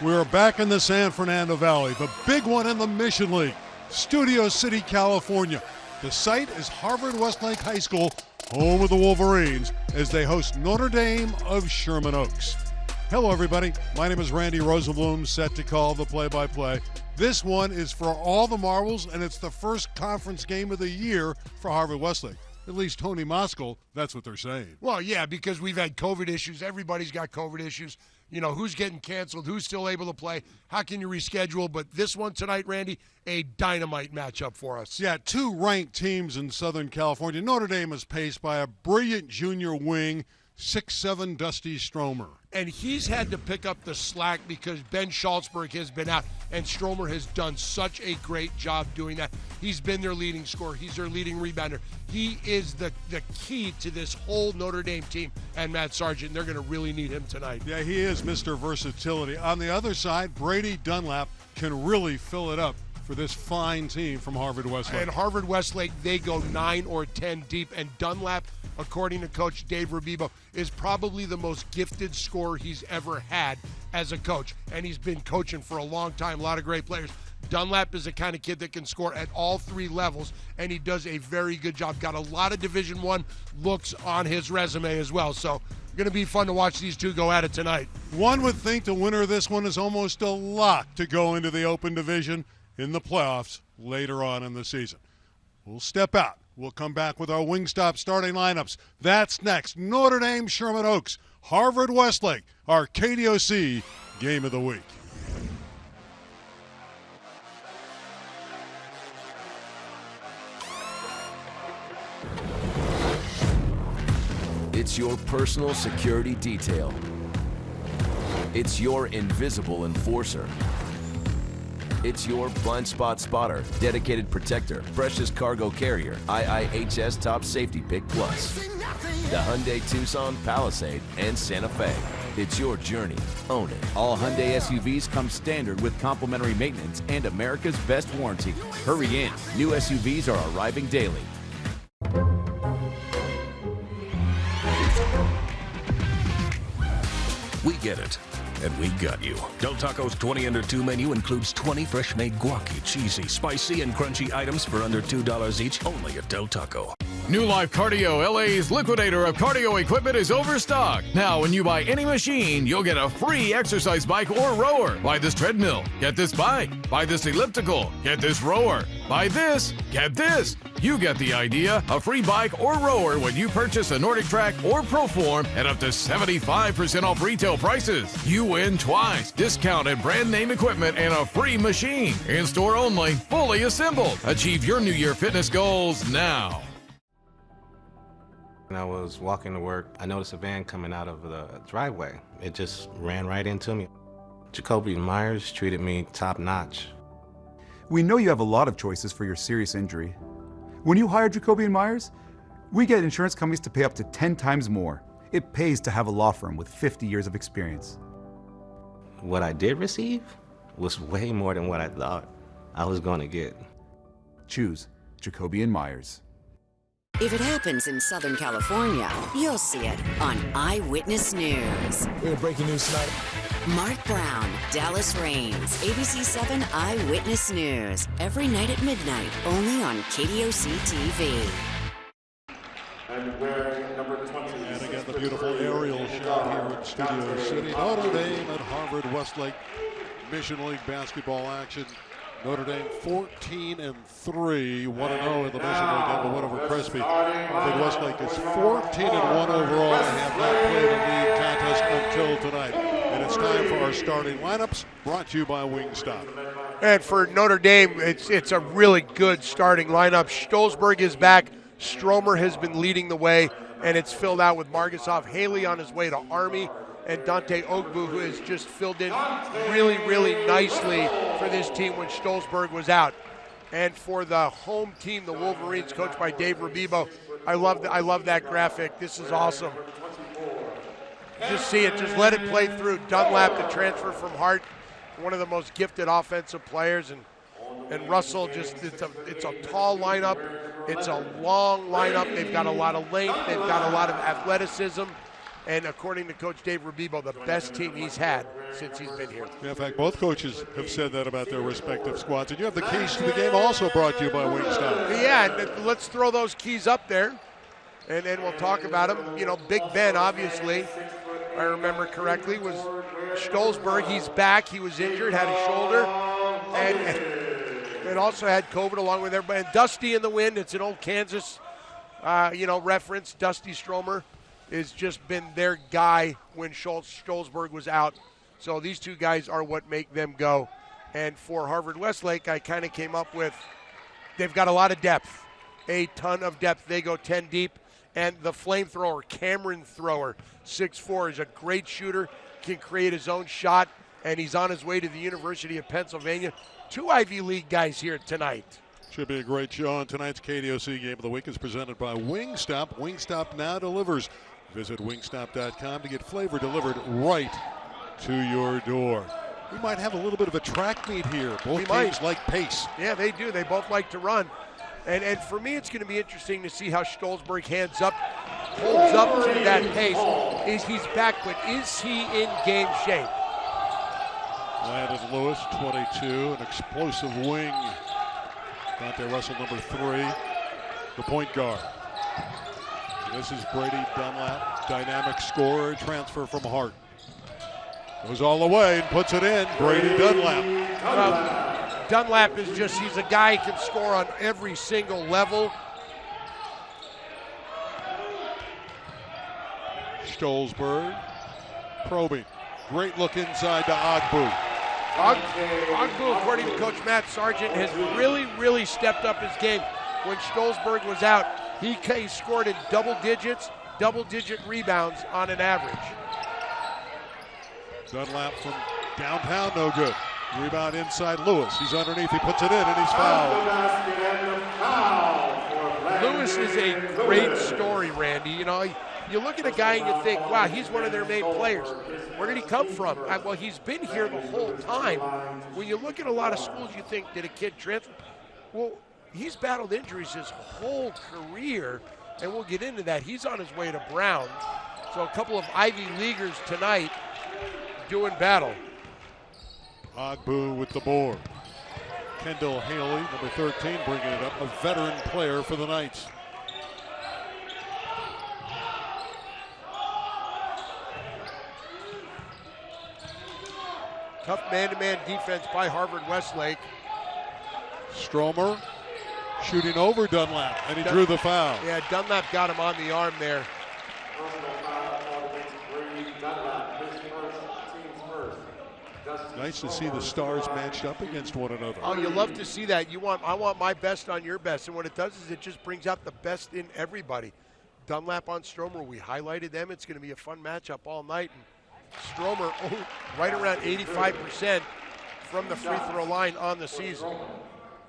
We're back in the San Fernando Valley, the big one in the Mission League, Studio City, California. The site is Harvard Westlake High School, home of the Wolverines, as they host Notre Dame of Sherman Oaks. Hello, everybody. My name is Randy Rosenblum, set to call the play-by-play. This one is for all the marbles, and it's the first conference game of the year for Harvard Westlake. At least Tony Moskal, that's what they're saying. Well, yeah, because we've had COVID issues. Everybody's got COVID issues. You know, who's getting canceled, who's still able to play, how can you reschedule? But this one tonight, Randy, a dynamite matchup for us. Yeah, two ranked teams in Southern California. Notre Dame is paced by a brilliant junior wing, 6'7" Dusty Stromer. And he's had to pick up the slack because Ben Schultzberg has been out, and Stromer has done such a great job doing that. He's been their leading scorer. He's their leading rebounder. He is the key to this whole Notre Dame team, and Matt Sargent. They're going to really need him tonight. Yeah, he is Mr. Versatility. On the other side, Brady Dunlap can really fill it up for this fine team from Harvard Westlake. And Harvard Westlake, they go 9 or 10 deep, and Dunlap, according to Coach Dave Rabibo, is probably the most gifted scorer he's ever had as a coach. And he's been coaching for a long time, a lot of great players. Dunlap is the kind of kid that can score at all three levels, and he does a very good job. Got a lot of Division I looks on his resume as well. So going to be fun to watch these two go at it tonight. One would think the winner of this one is almost a lock to go into the Open Division in the playoffs later on in the season. We'll step out. We'll come back with our Wingstop starting lineups. That's next. Notre Dame, Sherman Oaks, Harvard Westlake, our KDOC Game of the Week. It's your personal security detail. It's your invisible enforcer. It's your blind spot spotter, dedicated protector, precious cargo carrier, IIHS Top Safety Pick Plus. The Hyundai Tucson, Palisade, and Santa Fe. It's your journey. Own it. All Hyundai SUVs come standard with complimentary maintenance and America's best warranty. Hurry in. New SUVs are arriving daily. We get it. And we got you. Del Taco's 20 under 2 menu includes 20 fresh-made guaci, cheesy, spicy, and crunchy items for under $2 each, only at Del Taco. New Life Cardio, LA's liquidator of cardio equipment, is overstocked. Now, when you buy any machine, you'll get a free exercise bike or rower. Buy this treadmill, get this bike. Buy this elliptical, get this rower. Buy this, get this. You get the idea. A free bike or rower when you purchase a Nordic Track or Proform at up to 75% off retail prices. You win twice. Discounted brand name equipment and a free machine. In-store only, fully assembled. Achieve your New Year fitness goals now. When I was walking to work, I noticed a van coming out of the driveway. It just ran right into me. Jacoby Myers treated me top notch. We know you have a lot of choices for your serious injury. When you hire Jacoby Myers, we get insurance companies to pay up to 10 times more. It pays to have a law firm with 50 years of experience. What I did receive was way more than what I thought I was going to get. Choose Jacoby Myers. If it happens in Southern California, you'll see it on Eyewitness News. We have breaking news tonight. Mark Brown, Dallas Raines, ABC 7 Eyewitness News. Every night at midnight, only on KDOC TV. And wearing number 20. And again, the beautiful aerial shot here in Studio City. Notre Dame at Harvard Westlake. Mission League basketball action. Notre Dame 14-3, 1-0 in the Mission League, and a win over Crespi. Harvard Westlake is 14-1 overall. They have not played a league contest until tonight. And it's time for our starting lineups, brought to you by Wingstop. And for Notre Dame, it's a really good starting lineup. Stolzberg is back. Stromer has been leading the way, and it's filled out with Margasov, Haley on his way to Army, and Dante Ogbu, who has just filled in really, really nicely for this team when Stolzberg was out. And for the home team, the Wolverines, coached by Dave Rabibo, I love that graphic. This is awesome. Just see it. Just let it play through. Dunlap, the transfer from Hart, one of the most gifted offensive players, and Russell. Just it's a tall lineup. It's a long lineup. They've got a lot of length. They've got a lot of athleticism. and according to Coach Dave Rabibo, the best team he's had since he's been here. Yeah, in fact, both coaches have said that about their respective squads. And you have the keys to the game also brought to you by Wingstop. Yeah, and let's throw those keys up there, and then we'll talk about them. You know, Big Ben, obviously, if I remember correctly, was Stolzberg. He's back. He was injured, had a shoulder, and also had COVID along with everybody. And Dusty in the wind. It's an old Kansas, reference. Dusty Stromer has just been their guy when Stolzberg was out. So these two guys are what make them go. And for Harvard Westlake, I kind of came up with, they've got a lot of depth, a ton of depth. They go 10 deep. And the flamethrower, Cameron Thrower, 6'4", is a great shooter, can create his own shot, and he's on his way to the University of Pennsylvania. 2 Ivy League guys here tonight. Should be a great show. And tonight's KDOC Game of the Week is presented by Wingstop. Wingstop now delivers. Visit wingstop.com to get flavor delivered right to your door. We might have a little bit of a track meet here. Both teams like pace. Yeah, they do. They both like to run. And for me, it's going to be interesting to see how Stolzberg holds up to that pace. He's back, but is he in game shape? Landon Lewis, 22, an explosive wing. Dante Russell, number 3, the point guard. This is Brady Dunlap, dynamic scorer, transfer from Hart. Goes all the way and puts it in. Brady Dunlap. Dunlap is he's a guy who can score on every single level. Stolzberg probing. Great look inside to Ogbu. Ogbu, according to Coach Matt Sargent, has really, really stepped up his game. When Stolzberg was out, he scored in double-digit rebounds on an average. Dunlap from downtown, no good. Rebound inside Lewis. He's underneath, he puts it in, and he's fouled. Lewis is a great story, Randy. You know, you look at a guy and you think, wow, he's one of their main players. Where did he come from? Well, he's been here the whole time. When you look at a lot of schools, you think, did a kid transfer? Well, he's battled injuries his whole career, and we'll get into that. He's on his way to Brown. So a couple of Ivy Leaguers tonight doing battle. Ogbu with the board. Kendall Haley, number 13, bringing it up, a veteran player for the Knights. Tough man-to-man defense by Harvard Westlake. Stromer shooting over Dunlap, and he drew the foul. Yeah, Dunlap got him on the arm there. Nice to see the stars matched up against one another. Oh, you love to see that. I want my best on your best, and what it does is it just brings out the best in everybody. Dunlap on Stromer, we highlighted them. It's going to be a fun matchup all night. And Stromer, right around 85% from the free throw line on the season.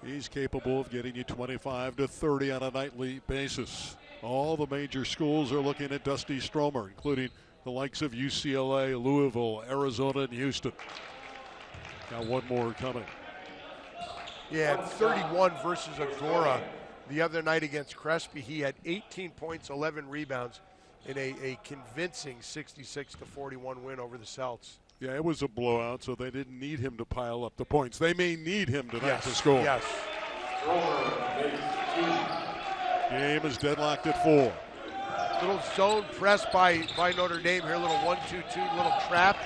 He's capable of getting you 25 to 30 on a nightly basis. All the major schools are looking at Dusty Stromer, including the likes of UCLA, Louisville, Arizona, and Houston. Got one more coming. Yeah, 31 versus Agora the other night against Crespi. He had 18 points, 11 rebounds in a convincing 66-41 win over the Celts. Yeah, it was a blowout, so they didn't need him to pile up the points. They may need him tonight to score. Yes. Game is deadlocked at 4. Little zone press by Notre Dame here, little 1-2-2, little trap.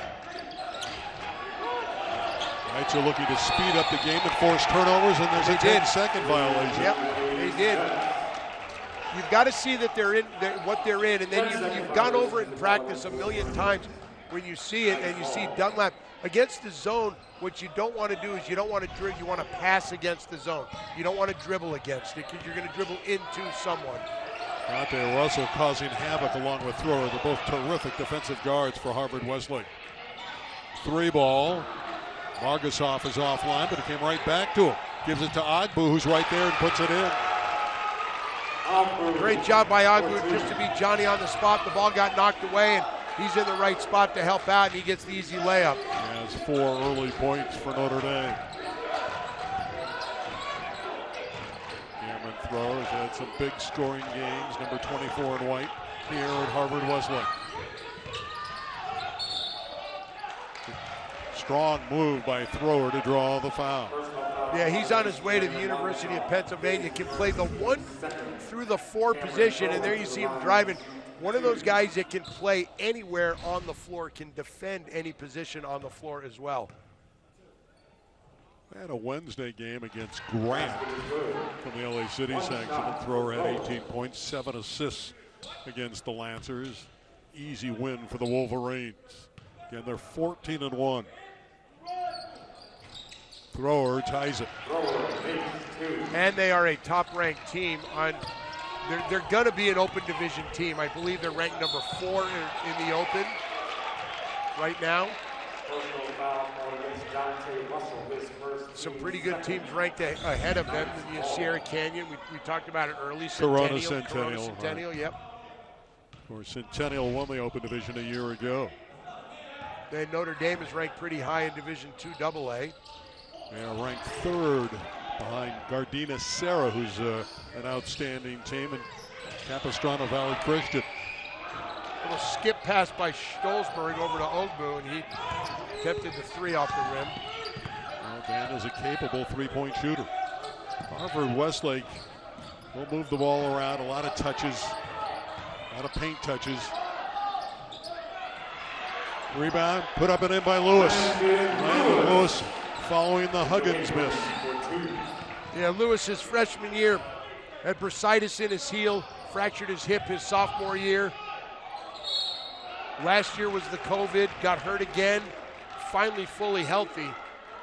Knights are looking to speed up the game and force turnovers, and there's a 10-second violation. Yep, they did. You've got to see that they're in what they're in, and then you've gone over it in practice a million times when you see it, and you see Dunlap against the zone. What you don't want to do is you don't want to dribble. You want to pass against the zone. You don't want to dribble against it because you're going to dribble into someone. Dante Russell causing havoc along with Thrower. They're both terrific defensive guards for Harvard Westlake. 3 ball. Margasov is offline, but it came right back to him. Gives it to Ogbu, who's right there, and puts it in. Great job by Ogbu just to be Johnny on the spot. The ball got knocked away, and he's in the right spot to help out, and he gets the easy layup. He has 4 early points for Notre Dame. Cameron Thrower has had some big scoring games, number 24 in white, here at Harvard Westlake. Strong move by Thrower to draw the foul. Yeah, he's on his way to the University of Pennsylvania. Can play the 1 through the 4 position, and there you see him driving. One of those guys that can play anywhere on the floor, can defend any position on the floor as well. They had a Wednesday game against Grant from the LA City section, and Thrower had 18 points, 7 assists against the Lancers. Easy win for the Wolverines. Again, they're 14-1. Thrower ties it. And they are a top-ranked team. They're going to be an open division team. I believe they're ranked number 4 in the open right now. Some pretty good teams ranked ahead of them. The Sierra Canyon, we talked about it early. Corona Centennial, right. Yep. Of course, Centennial won the open division a year ago. Then Notre Dame is ranked pretty high in Division II AA. They are ranked 3rd behind Gardena Serra, who's an outstanding team, and Capistrano Valley Christian. A little skip pass by Stolzberg over to Ogbu, and he attempted the 3 off the rim. Well, Dan is a capable 3-point shooter. Harvard Westlake will move the ball around, a lot of touches, a lot of paint touches. Rebound, put up and in by Lewis. Landon Lewis following the Huggins miss. Yeah, Lewis, his freshman year, had bursitis in his heel, fractured his hip his sophomore year. Last year was the COVID, got hurt again, finally fully healthy.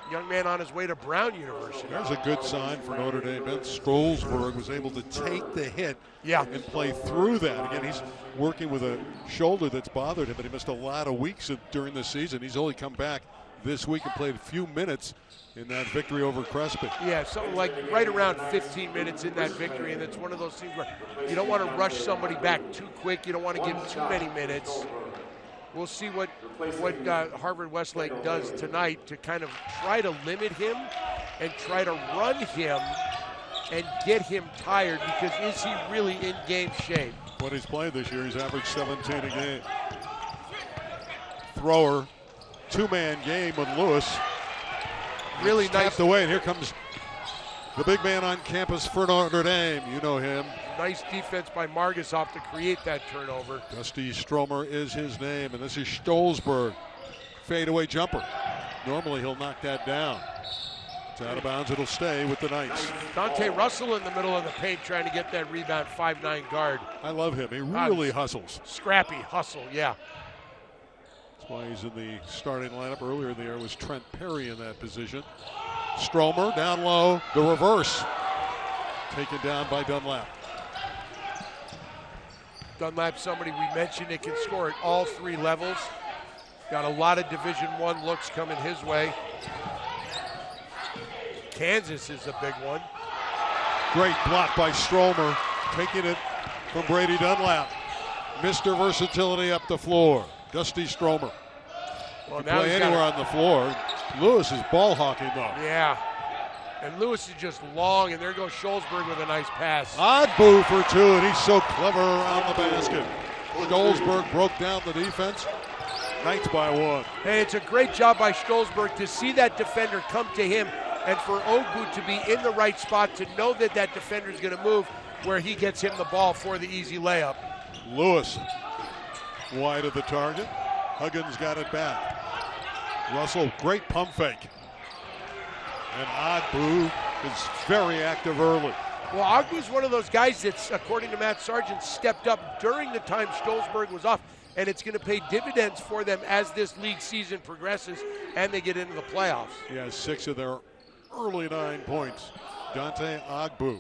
Young man on his way to Brown University. That's a good sign for Notre Dame. Ben Stolzberg was able to take the hit and play through that. Again, he's working with a shoulder that's bothered him, but he missed a lot of weeks during the season. He's only come back this week and played a few minutes in that victory over Crespi. Yeah, something like right around 15 minutes in that victory, and it's one of those things where you don't want to rush somebody back too quick. You don't want to give too many minutes. We'll see what Harvard Westlake does tonight to kind of try to limit him and try to run him and get him tired, because is he really in game shape? When he's played this year, he's averaged 17 a game. Thrower, 2-man game with Lewis. Really it's nice. Tapped away, and here comes the big man on campus for Notre Dame. You know him. Nice defense by Margisoff to create that turnover. Dusty Stromer is his name, and this is Stolzberg. Fadeaway jumper. Normally he'll knock that down. It's out of bounds. It'll stay with the Knights. Dante Russell in the middle of the paint trying to get that rebound, 5'9" guard. I love him. He really hustles. Scrappy hustle, yeah. That's why he's in the starting lineup. Earlier in the year was Trent Perry in that position. Stromer down low. The reverse. Taken down by Dunlap. Dunlap, somebody we mentioned that can score at all 3 levels. Got a lot of Division I looks coming his way. Kansas is a big one. Great block by Stromer, taking it from Brady Dunlap. Mr. Versatility up the floor. Dusty Stromer. Well, now play anywhere on the floor. Lewis is ball hawking though. Yeah. And Lewis is just long, and there goes Stolzberg with a nice pass. Ogbu for 2, and he's so clever around the basket. Stolzberg broke down the defense. Knights by 1. Hey, it's a great job by Stolzberg to see that defender come to him, and for Ogbu to be in the right spot, to know that that defender is going to move where he gets him the ball for the easy layup. Lewis wide of the target. Huggins got it back. Russell, great pump fake. And Ogbu is very active early. Well, Ogbu's one of those guys that's, according to Matt Sargent, stepped up during the time Stolzberg was off, and it's going to pay dividends for them as this league season progresses and they get into the playoffs. He has 6 of their early 9 points. Dante Ogbu.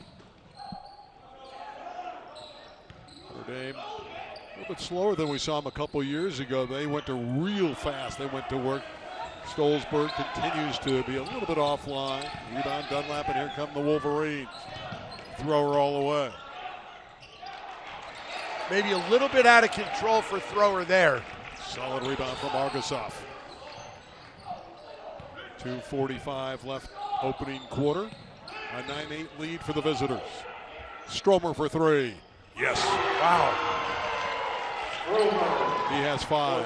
Notre Dame, a little bit slower than we saw him a couple years ago. They went to real fast. They went to work. Stolzberg continues to be a little bit offline. Rebound Dunlap, and here come the Wolverines. Thrower all the way. Maybe a little bit out of control for Thrower there. Solid rebound from Margisoff. 2:45 left opening quarter. A 9-8 lead for the visitors. Stromer for 3. Yes. Wow. He has 5.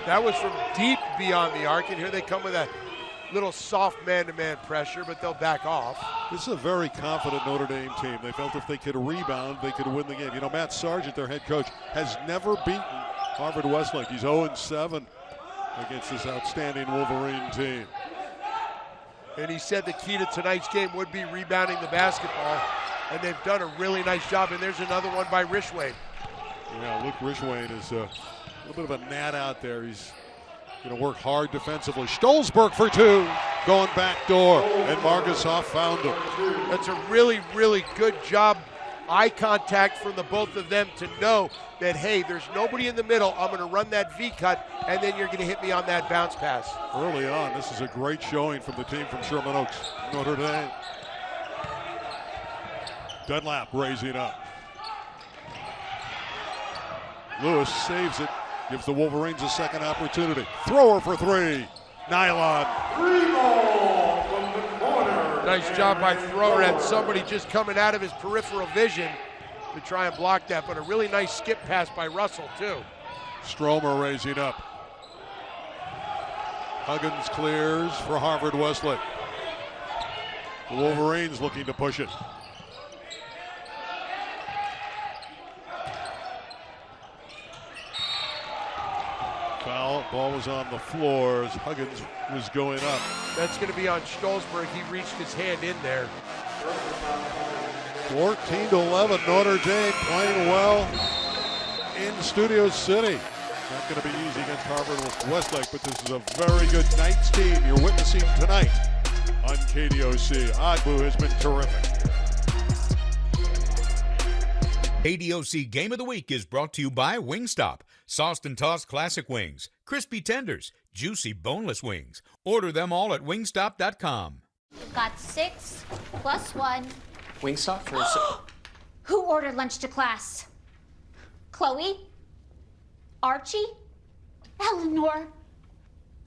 That was from deep beyond the arc, and here they come with a little soft man-to-man pressure, but they'll back off. This is a very confident Notre Dame team. They felt if they could rebound, they could win the game. You know, Matt Sargent, their head coach, has never beaten Harvard Westlake. He's 0-7 against this outstanding Wolverine team. And he said the key to tonight's game would be rebounding the basketball, and they've done a really nice job. And there's another one by Rishwain. Yeah, Luke Rishwain is a little bit of a gnat out there. He's going to work hard defensively. Stolzberg for two, going back door, and Margusoff found him. That's a really, really good job. Eye contact from the both of them to know that, hey, there's nobody in the middle. I'm going to run that V-cut, and then you're going to hit me on that bounce pass. Early on, this is a great showing from the team from Sherman Oaks, Notre Dame. Dunlap raising up. Lewis saves it, gives the Wolverines a second opportunity. Thrower for three. Nylon. Nice job by Thrower. Had somebody just coming out of his peripheral vision to try and block that, but a really nice skip pass by Russell, too. Stromer raising up. Huggins clears for Harvard Westlake. The Wolverines looking to push it. Foul, ball was on the floor as Huggins was going up. That's going to be on Stolzberg. He reached his hand in there. 14-11, Notre Dame playing well in Studio City. Not going to be easy against Harvard Westlake, but this is a very good Knights team you're witnessing tonight on KDOC. Agbu has been terrific. KDOC Game of the Week is brought to you by Wingstop. Sauced and tossed classic wings, crispy tenders, juicy boneless wings. Order them all at wingstop.com. Got 6 plus 1. Wingstop for Who ordered lunch to class? Chloe? Archie? Eleanor?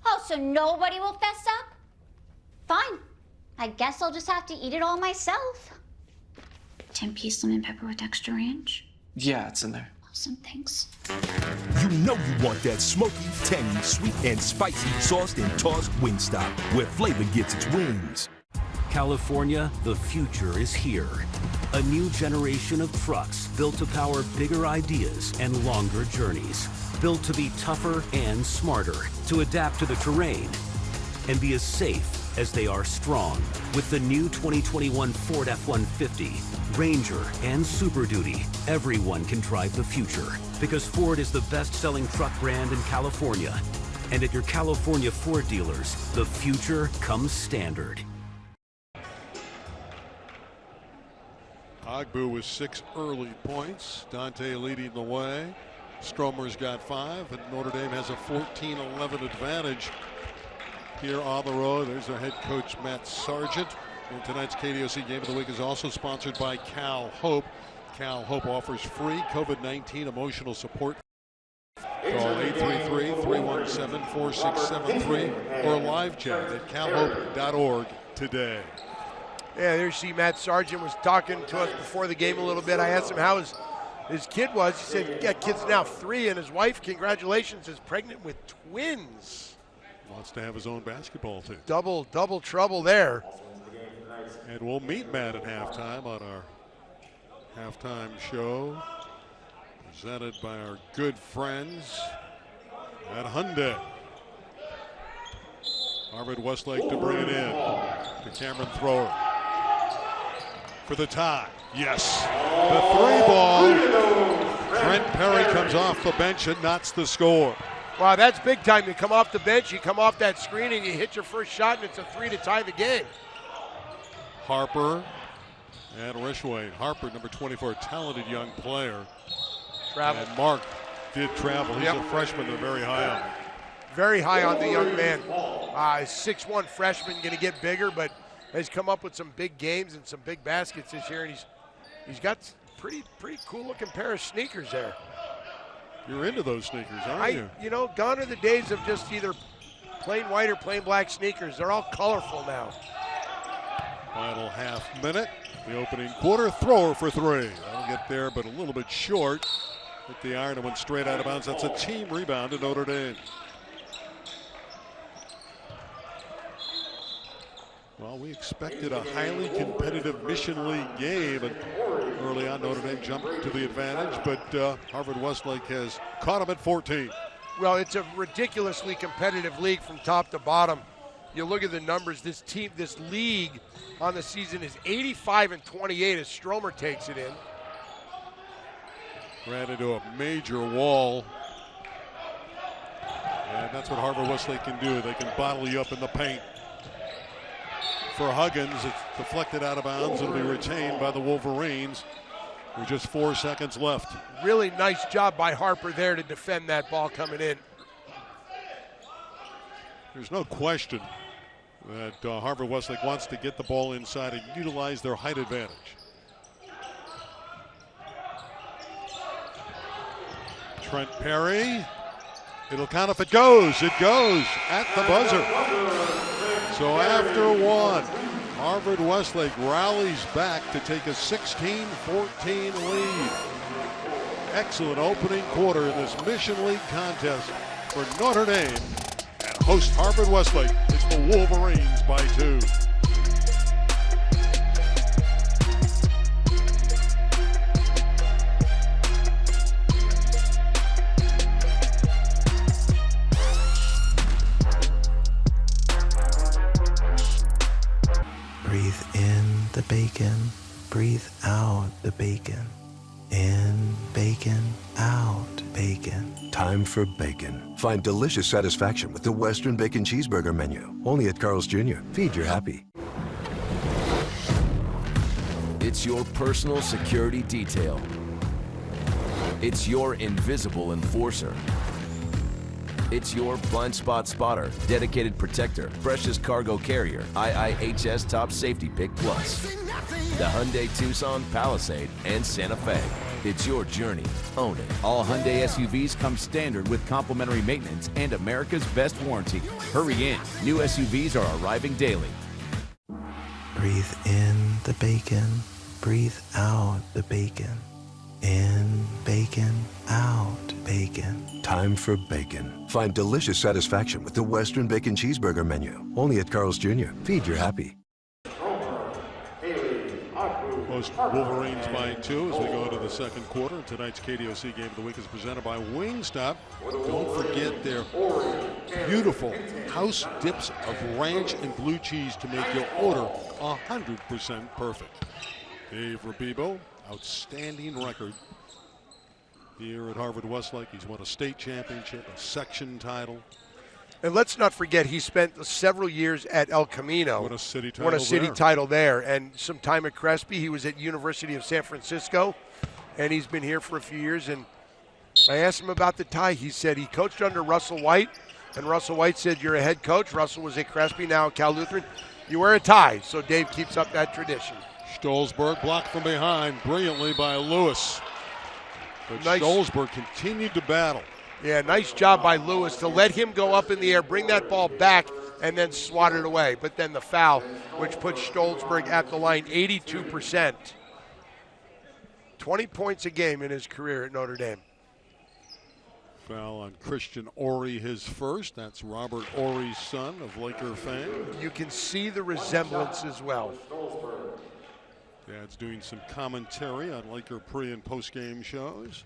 Oh, so nobody will fess up? Fine. I guess I'll just have to eat it all myself. 10-piece lemon pepper with extra ranch? Yeah, it's in there. Awesome, thanks. You know you want that smoky, tangy, sweet, and spicy sauced and tossed Wingstop, where flavor gets its wings. California, the future is here. A new generation of trucks built to power bigger ideas and longer journeys. Built to be tougher and smarter, to adapt to the terrain, and be as safe as they are strong. With the new 2021 Ford F-150, Ranger, and Super Duty, everyone can drive the future. Because Ford is the best-selling truck brand in California. And at your California Ford dealers, the future comes standard. Agbu with 6 early points. Dante leading the way. Stromer's got 5, and Notre Dame has a 14-11 advantage here on the road. There's their head coach, Matt Sargent. And tonight's KDOC Game of the Week is also sponsored by Cal Hope. Cal Hope offers free COVID-19 emotional support. Call 833-317-4673 or live chat at calhope.org today. Yeah, there you see Matt Sargent was talking to us before the game a little bit. I asked him how his kid was. He said, yeah, kid's now 3, and his wife, congratulations, is pregnant with twins. Wants to have his own basketball team. Double trouble there. And we'll meet Matt at halftime on our halftime show, presented by our good friends at Hyundai. Harvard Westlake to bring it in to Cameron Thrower for the tie. Yes, the 3-ball. Trent Perry comes off the bench and knots the score. Wow, that's big time. You come off the bench, you come off that screen, and you hit your first shot, and it's a 3 to tie the game. Harper and Rishwain. Harper, number 24, talented young player. Travel. And Mark did travel. He's a freshman. They're very high on him. Very high on the young man. 6'1" freshman, going to get bigger, but has come up with some big games and some big baskets this year, and he's got pretty cool looking pair of sneakers there. You're into those sneakers, aren't you? You know, gone are the days of just either plain white or plain black sneakers. They're all colorful now. Final half minute. The opening quarter. Thrower for 3. That'll get there, but a little bit short. Hit the iron and went straight out of bounds. That's a team rebound to Notre Dame. Well, we expected a highly competitive Mission League game, and early on Notre Dame jumped to the advantage, but Harvard Westlake has caught them at 14. Well, it's a ridiculously competitive league from top to bottom. You look at the numbers, this league on the season is 85-28 as Stromer takes it in. Ran into a major wall. And that's what Harvard Westlake can do. They can bottle you up in the paint. For Huggins, it's deflected out of bounds. It'll be retained by the Wolverines with just 4 seconds left. Really nice job by Harper there to defend that ball coming in. There's no question that Harvard Westlake wants to get the ball inside and utilize their height advantage. Trent Perry. It'll count if it goes. It goes at the buzzer. So after one, Harvard Westlake rallies back to take a 16-14 lead. Excellent opening quarter in this Mission League contest for Notre Dame. And host Harvard Westlake, it's the Wolverines by 2. Breathe in the bacon, breathe out the bacon. In bacon, out bacon. Time for bacon. Find delicious satisfaction with the Western Bacon Cheeseburger menu. Only at Carl's Jr. Feed your happy. It's your personal security detail. It's your invisible enforcer. It's your blind spot spotter, dedicated protector, precious cargo carrier, IIHS Top Safety Pick Plus. The Hyundai Tucson, Palisade, and Santa Fe. It's your journey. Own it. All Hyundai SUVs come standard with complimentary maintenance and America's best warranty. Hurry in. New SUVs are arriving daily. Breathe in the bacon, breathe out the bacon. In bacon, out bacon. Time for bacon. Find delicious satisfaction with the Western Bacon Cheeseburger menu. Only at Carl's Jr. Feed your happy. Host Wolverines by 2 as we go into the second quarter. Tonight's KDOC Game of the Week is presented by Wingstop. Don't forget their beautiful house dips of ranch and blue cheese to make your order 100% perfect. Dave Rabibo, outstanding record here at Harvard Westlake. He's won a state championship, a section title. And let's not forget, he spent several years at El Camino. Won a city title there. And some time at Crespi. He was at University of San Francisco, and he's been here for a few years. And I asked him about the tie. He said he coached under Russell White, and Russell White said, you're a head coach. Russell was at Crespi, now at Cal Lutheran. You wear a tie, so Dave keeps up that tradition. Stolzberg blocked from behind brilliantly by Lewis. But Nice. Stolzberg continued to battle. Yeah, nice job by Lewis to let him go up in the air, bring that ball back, and then swat it away. But then the foul, which puts Stolzberg at the line 82%. 20 points a game in his career at Notre Dame. Foul on Christian Ory, his first. That's Robert Ory's son of Laker fame. You can see the resemblance as well. Dad's doing some commentary on Laker pre- and post-game shows.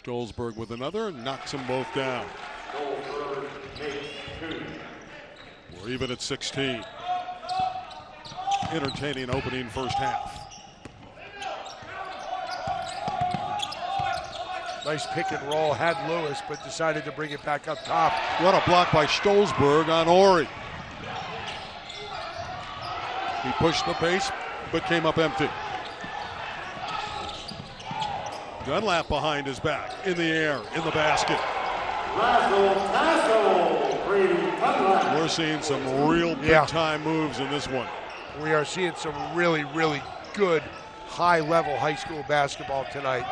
Stolzberg with another, knocks them both down. We're even at 16. Entertaining opening first half. Nice pick and roll, had Lewis, but decided to bring it back up top. What a block by Stolzberg on Ory. He pushed the pace, but came up empty. Dunlap behind his back, in the air, in the basket. We're seeing some real big-time moves in this one. We are seeing some really, really good high-level high school basketball tonight.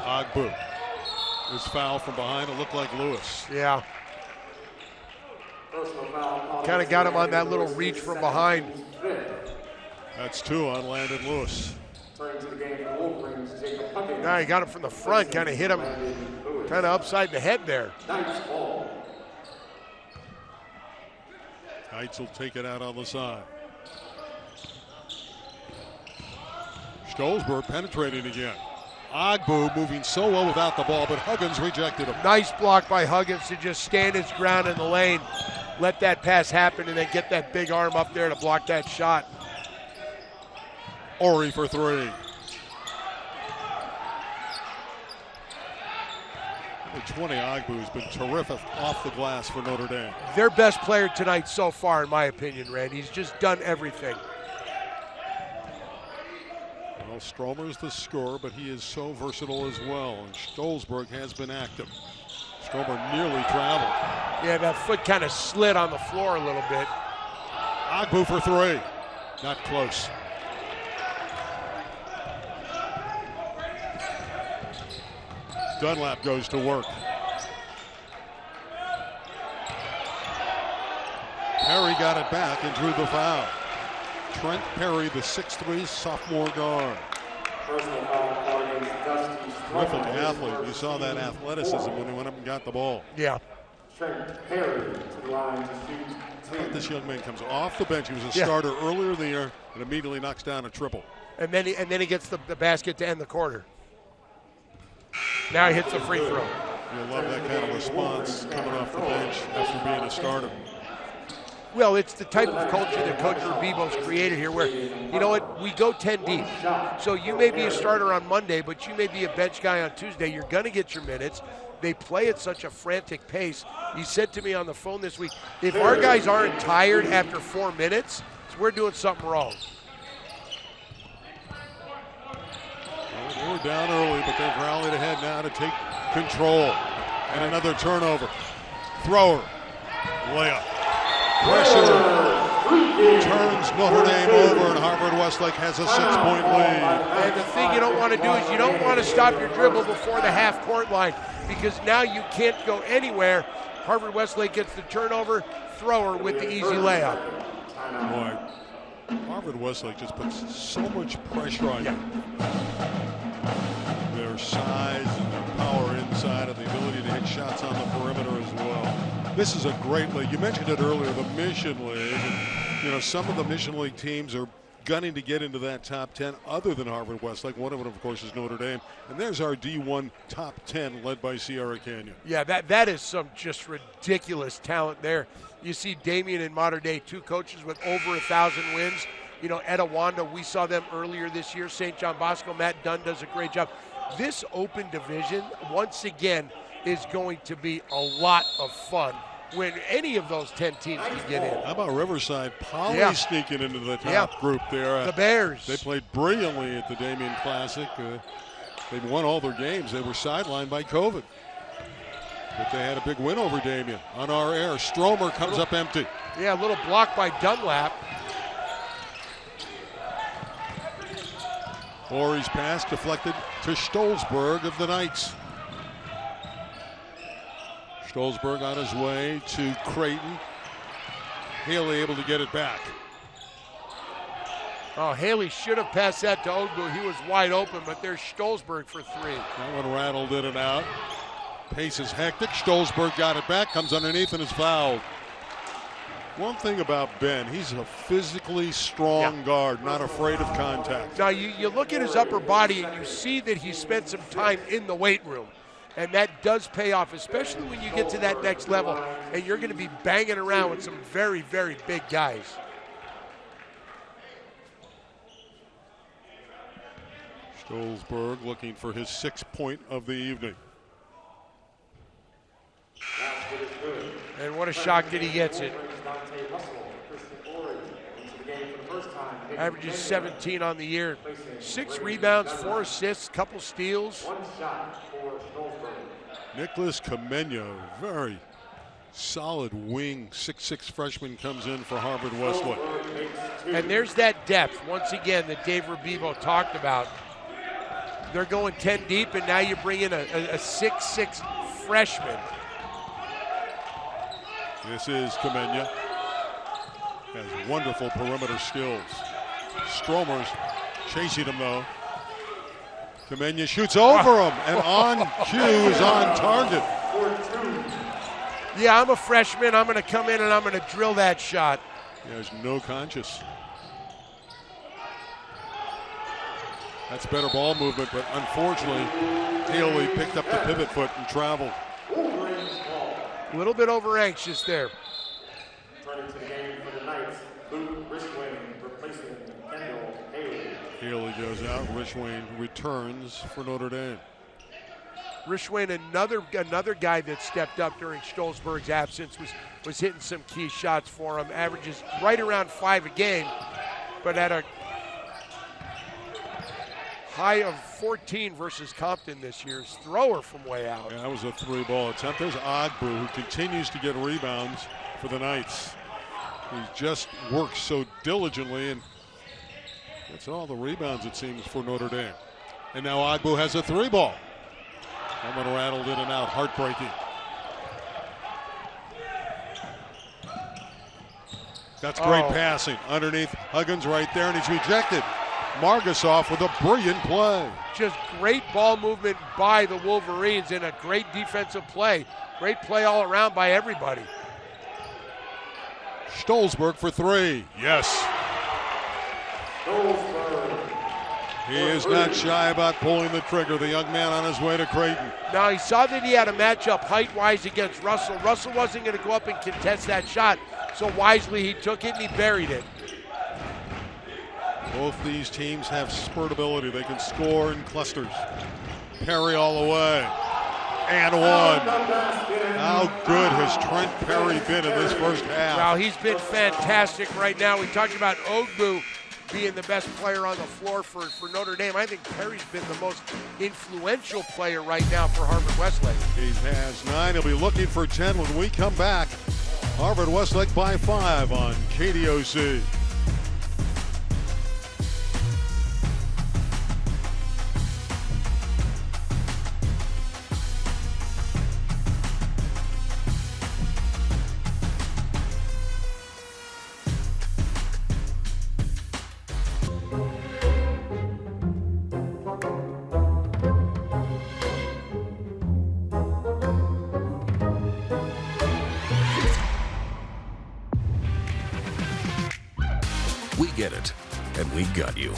Agbu. His foul from behind, it looked like Lewis. Yeah. Kind of got him on that little reach from behind. That's 2 on Landon Lewis. Now he got him from the front, kind of hit him kind of upside the head there. Knights will take it out on the side. Stolzberg penetrating again. Agbu moving so well without the ball, but Huggins rejected him. Nice block by Huggins to just stand his ground in the lane, let that pass happen, and then get that big arm up there to block that shot. Ori for three. Number 20, Agbu has been terrific off the glass for Notre Dame. Their best player tonight so far, in my opinion, Randy. He's just done everything. Well, Stromer's the scorer, but he is so versatile as well, and Stolzberg has been active. Stromer nearly traveled. Yeah, that foot kind of slid on the floor a little bit. Agbu for three. Not close. Dunlap goes to work. Perry got it back and drew the foul. Trent Perry, the 6'3" sophomore guard. Terrific athlete. You saw that athleticism when he went up and got the ball. Yeah. Trent Perry to the line to shoot. This young man comes off the bench. He was a starter earlier in the year and immediately knocks down a triple. And then he gets the basket to end the quarter. Now he hits the free throw. You'll love that kind of response coming off the bench after being a starter. Well, it's the type of culture that Coach Verbeebo's created here where, you know what, we go 10 deep. So you may be a starter on Monday, but you may be a bench guy on Tuesday. You're going to get your minutes. They play at such a frantic pace. He said to me on the phone this week, if our guys aren't tired after 4 minutes, we're doing something wrong. Well, they were down early, but they've rallied ahead now to take control. And another turnover. Thrower. Layup. Pressure turns Notre Dame over, and Harvard-Westlake has a 6-point lead. And the thing you don't want to do is you don't want to stop your dribble before the half-court line because now you can't go anywhere. Harvard-Westlake gets the turnover, Thrower with the easy layup. Boy, Harvard-Westlake just puts so much pressure on you. Their size and their power inside and the ability to hit shots on the perimeter as well. This is a great league. You mentioned it earlier, the Mission League. And, you know, some of the Mission League teams are gunning to get into that top 10 other than Harvard-Westlake. One of them, of course, is Notre Dame. And there's our D1 top 10 led by Sierra Canyon. Yeah, that is some just ridiculous talent there. You see Damien in Modern Day, two coaches with over 1,000 wins. You know, Etowanda, we saw them earlier this year. St. John Bosco, Matt Dunn does a great job. This open division, once again, is going to be a lot of fun when any of those 10 teams can get in. How about Riverside Poly sneaking into the top group there? The Bears. They played brilliantly at the Damien Classic. They won all their games. They were sidelined by COVID. But they had a big win over Damien. On our air, Stromer comes up empty. Yeah, a little block by Dunlap. Ori's pass deflected to Stolzberg of the Knights. Stolzberg on his way to Creighton. Haley able to get it back. Oh, Haley should have passed that to Ogbu. He was wide open, but there's Stolzberg for three. That one rattled in and out. Pace is hectic. Stolzberg got it back, comes underneath and is fouled. One thing about Ben, he's a physically strong guard, not afraid of contact. Now, you look at his upper body and you see that he spent some time in the weight room. And that does pay off, especially when you get to that next level and you're going to be banging around with some very, very big guys. Stolzberg looking for his 6th point of the evening. And what a shock that he gets it. Averages 17 on the year. 6 rebounds, 4 assists, couple steals. Nicholas Kamenya, very solid wing, 6'6" freshman comes in for Harvard-Westlake. And there's that depth, once again, that Dave Verbeebo talked about. They're going 10 deep, and now you bring in a 6'6" freshman. This is Kamenya. Has wonderful perimeter skills. Stromer's chasing him, though. Kamenya shoots over him, and on cue is on target. Yeah, I'm a freshman. I'm going to come in and I'm going to drill that shot. There's no conscious. That's better ball movement, but unfortunately, Haley picked up the pivot foot and traveled. A little bit over anxious there. Turning to the game for the Knights, Luke Rishwin replacing Kendall Haley. Haley goes out. Rishwain returns for Notre Dame. Rishwain, another guy that stepped up during Stolzberg's absence, was hitting some key shots for him. Averages right around 5 a game, but at a high of 14 versus Compton this year's thrower from way out. Yeah, that was a 3-ball attempt. There's Ogbu, who continues to get rebounds for the Knights. He just works so diligently, and that's all the rebounds, it seems, for Notre Dame. And now Ogbu has a 3-ball. Helmet rattled in and out, heartbreaking. That's great passing. Underneath, Huggins right there, and he's rejected. Margusoff with a brilliant play. Just great ball movement by the Wolverines and a great defensive play. Great play all around by everybody. Stolzberg for 3. Yes. He is not shy about pulling the trigger. The young man on his way to Creighton. Now he saw that he had a matchup height-wise against Russell. Russell wasn't going to go up and contest that shot, so wisely he took it and he buried it. Both these teams have spurt ability. They can score in clusters. Perry all the way. And one. How good has Trent Perry been in this first half? Well, he's been fantastic right now. We talked about Ogbu being the best player on the floor for Notre Dame. I think Perry's been the most influential player right now for Harvard Westlake. He has 9. He'll be looking for 10 when we come back. Harvard Westlake by 5 on KDOC. We get it, and we got you.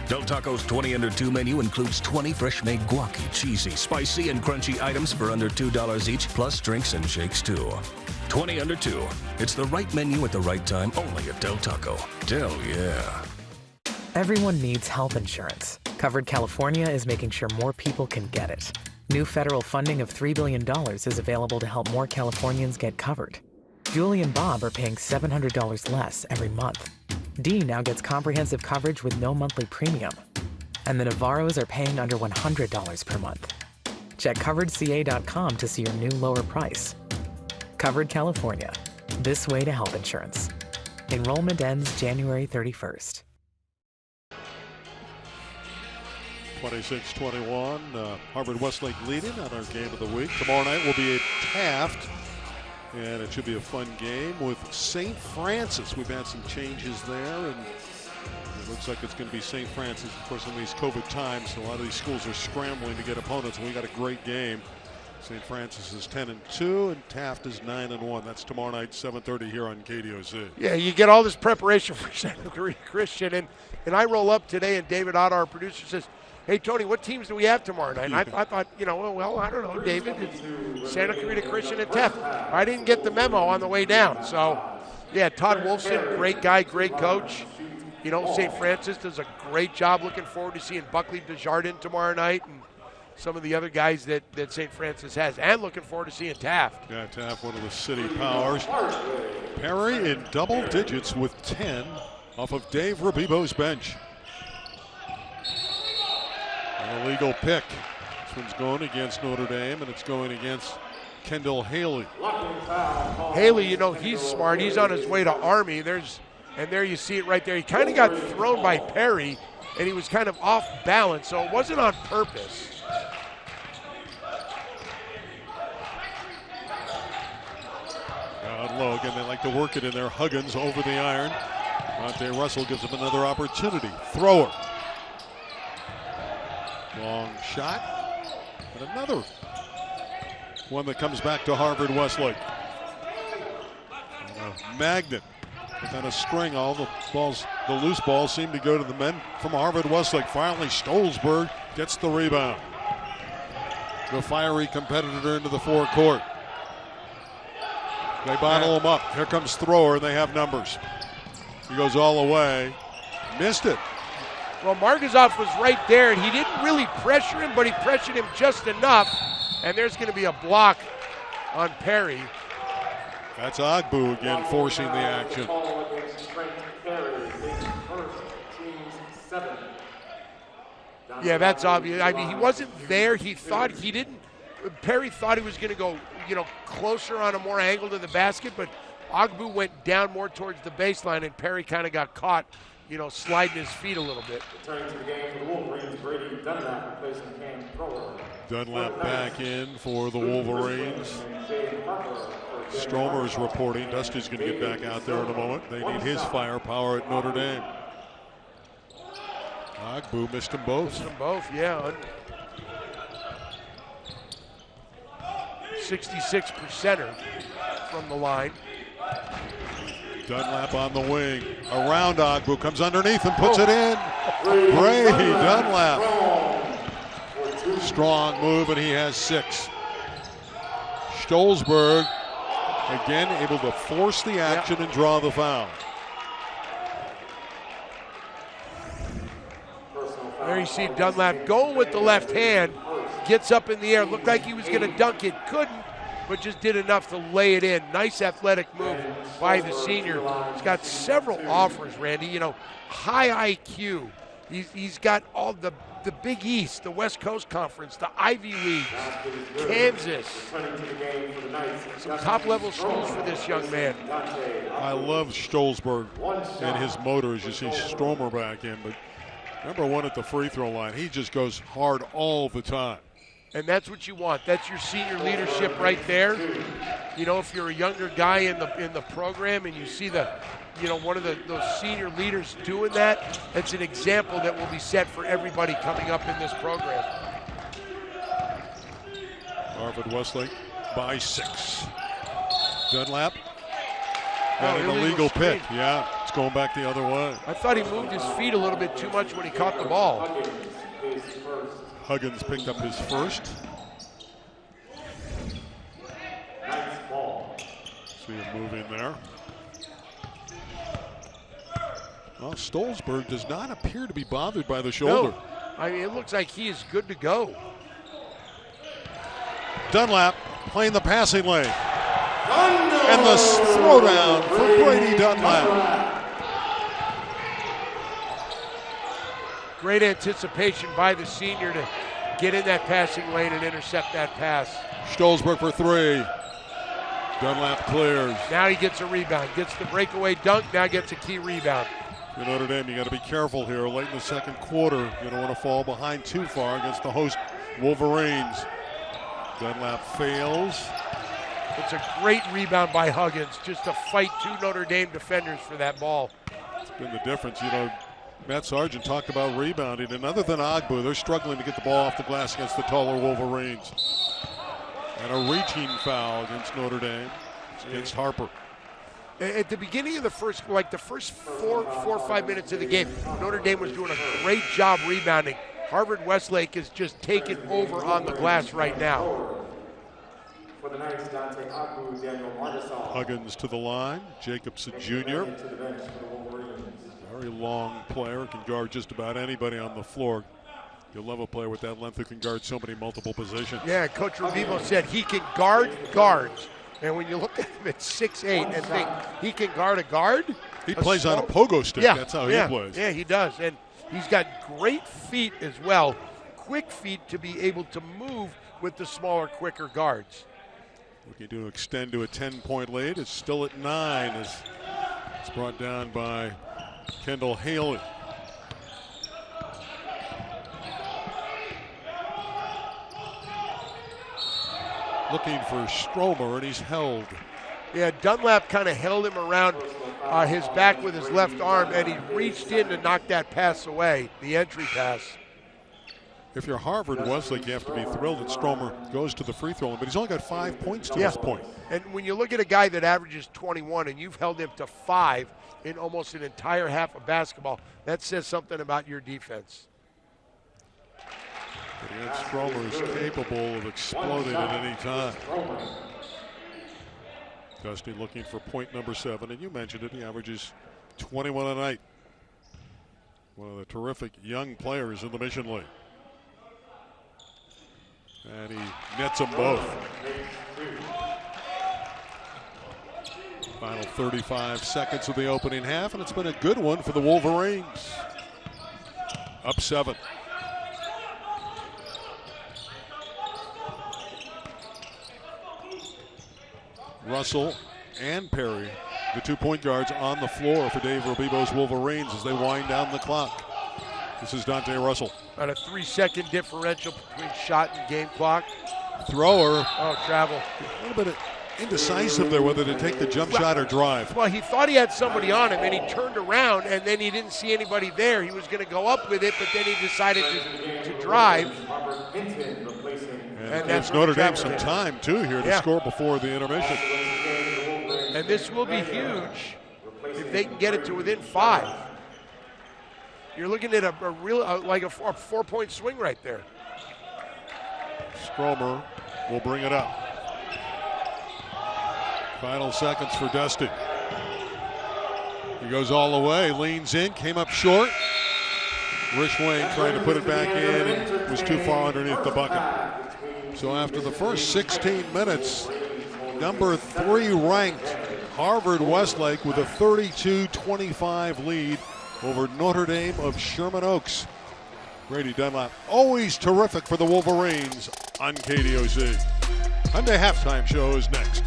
Del Taco's 20 under 2 menu includes 20 fresh-made guaci, cheesy, spicy, and crunchy items for under $2 each, plus drinks and shakes too. 20 under 2. It's the right menu at the right time, only at Del Taco. Del, yeah. Everyone needs health insurance. Covered California is making sure more people can get it. New federal funding of $3 billion is available to help more Californians get covered. Julie and Bob are paying $700 less every month. Dee now gets comprehensive coverage with no monthly premium. And the Navarros are paying under $100 per month. Check coveredca.com to see your new lower price. Covered California. This way to health insurance. Enrollment ends January 31st. 26-21, Harvard Westlake leading on our game of the week. Tomorrow night will be at Taft, and it should be a fun game with St. Francis. We've had some changes there, and it looks like it's going to be St. Francis. Of course, in these COVID times, a lot of these schools are scrambling to get opponents, and we got a great game. St. Francis is 10-2, and Taft is 9-1. That's tomorrow night, 7:30 here on KDOC. Yeah, you get all this preparation for Santa Clarita Christian, and I roll up today, and David Otto, our producer, says, "Hey, Tony, what teams do we have tomorrow night?" And I thought, well, I don't know, David. It's Santa Clarita Christian and Taft. I didn't get the memo on the way down. So, yeah, Todd Wolfson, great guy, great coach. St. Francis does a great job. Looking forward to seeing Buckley Desjardins tomorrow night and some of the other guys that St. Francis has. And looking forward to seeing Taft. Yeah, Taft, one of the city powers. Perry in double digits with 10 off of Dave Rabibo's bench. An illegal pick. This one's going against Notre Dame, and it's going against Kendall Haley. Haley, he's smart. He's on his way to Army. There you see it right there. He kind of got thrown by Perry, and he was kind of off balance, so it wasn't on purpose. Down low again, they like to work it in there. Huggins over the iron. Monte Russell gives him another opportunity. Thrower. Long shot. And another one that comes back to Harvard Westlake. a magnet. Without a string, all the balls, the loose balls seem to go to the men from Harvard Westlake. Finally, Stolzberg gets the rebound. The fiery competitor into the forecourt. They bottle him up. Here comes Thrower, and they have numbers. He goes all the way. Missed it. Well, Margazov was right there, and he didn't really pressure him, but he pressured him just enough. And there's going to be a block on Perry. That's Agbu again forcing the action. Yeah, that's obvious. I mean, he wasn't there. Perry thought he was going to go, closer on a more angle to the basket, but Agbu went down more towards the baseline, and Perry kind of got caught, sliding his feet a little bit. Returning to the game for the Wolverines, Brady Dunlap replacing Cam Thrower. Dunlap back in for the Wolverines. Stromer's reporting. Dusty's going to get back out there in a moment. They need his firepower at Notre Dame. Agbu missed them both. Missed them both, yeah. 66%er from the line. Dunlap on the wing. Around Agbu. Comes underneath and puts it in. Brady Dunlap. Strong move, and he has 6. Stolzberg again able to force the action and draw the foul. There you see Dunlap going with the left hand. Gets up in the air. Looked like he was going to dunk it. Couldn't, but just did enough to lay it in. Nice athletic move by the senior. He's got several offers, Randy. High IQ. He's got all the Big East, the West Coast Conference, the Ivy League, Kansas. Some top-level schools for this young man. I love Stolzberg and his motor as you see Stromer back in, but number 1 at the free throw line, he just goes hard all the time. And that's what you want. That's your senior leadership right there. If you're a younger guy in the program and you see one of those senior leaders doing that, it's an example that will be set for everybody coming up in this program. Harvard Westlake by 6. Dunlap got an illegal pick. Yeah, it's going back the other way. I thought he moved his feet a little bit too much when he caught the ball. Huggins picked up his first. See him move in there. Well, Stolzberg does not appear to be bothered by the shoulder. No. I mean, it looks like he is good to go. Dunlap playing the passing lane. And the throwdown for Brady Dunlap. Great anticipation by the senior to get in that passing lane and intercept that pass. Stolzberg for 3. Dunlap clears. Now he gets a rebound. Gets the breakaway dunk, now gets a key rebound. For Notre Dame, you got to be careful here. Late in the second quarter, you don't want to fall behind too far against the host Wolverines. Dunlap fails. It's a great rebound by Huggins, just to fight 2 Notre Dame defenders for that ball. It's been the difference. Matt Sargent talked about rebounding, and other than Agbu, they're struggling to get the ball off the glass against the taller Wolverines. And a reaching foul against Notre Dame, against Harper. At the beginning of the first 4 or 5 minutes of the game, Notre Dame was doing a great job rebounding. Harvard Westlake is just taking over on the glass right now. For the Knights, Dante Agbu, Daniel Margazov. Huggins to the line, Jacobson Jr. Very long player, can guard just about anybody on the floor. You'll love a player with that length who can guard so many multiple positions. Yeah, Coach Revivo said he can guard guards. And when you look at him at 6'8" and think he can guard a guard. He plays on a pogo stick. Yeah, that's how he plays. Yeah, he does. And he's got great feet as well. Quick feet to be able to move with the smaller, quicker guards. Looking to extend to a 10-point lead. It's still at 9 as it's brought down by Kendall Haley. Looking for Stromer, and he's held. Yeah, Dunlap kind of held him around his back with his left arm, and he reached in to knock that pass away, the entry pass. If you're Harvard Westlake, you have to be thrilled that Stromer goes to the free throw line, but he's only got 5 points to this point. And when you look at a guy that averages 21 and you've held him to 5 in almost an entire half of basketball, that says something about your defense. But again, Stromer is capable of exploding at any time. Dusty looking for point number 7, and you mentioned it, he averages 21 a night. One of the terrific young players in the Mission League. And he nets them both. Final 35 seconds of the opening half, and it's been a good one for the Wolverines. Up 7. Russell and Perry, the 2 point guards, on the floor for Dave Robibo's Wolverines as they wind down the clock. This is Dante Russell. About a 3-second differential between shot and game clock. Thrower. Oh, travel. A little bit indecisive there whether to take the jump shot or drive. Well, he thought he had somebody on him, and he turned around, and then he didn't see anybody there. He was going to go up with it, but then he decided to drive. And gives Notre Dame some time, too, here to score before the intermission. And this will be huge if they can get it to within 5. You're looking at a real, like a 4-point swing right there. Stromer will bring it up. Final seconds for Dusty. He goes all the way, leans in, came up short. Rich Wayne trying to put it back in and was too far underneath the bucket. So after the first 16 minutes, number 3 ranked Harvard Westlake with a 32-25 lead over Notre Dame of Sherman Oaks. Grady Dunlap, always terrific for the Wolverines on KDOC. Hyundai Halftime Show is next.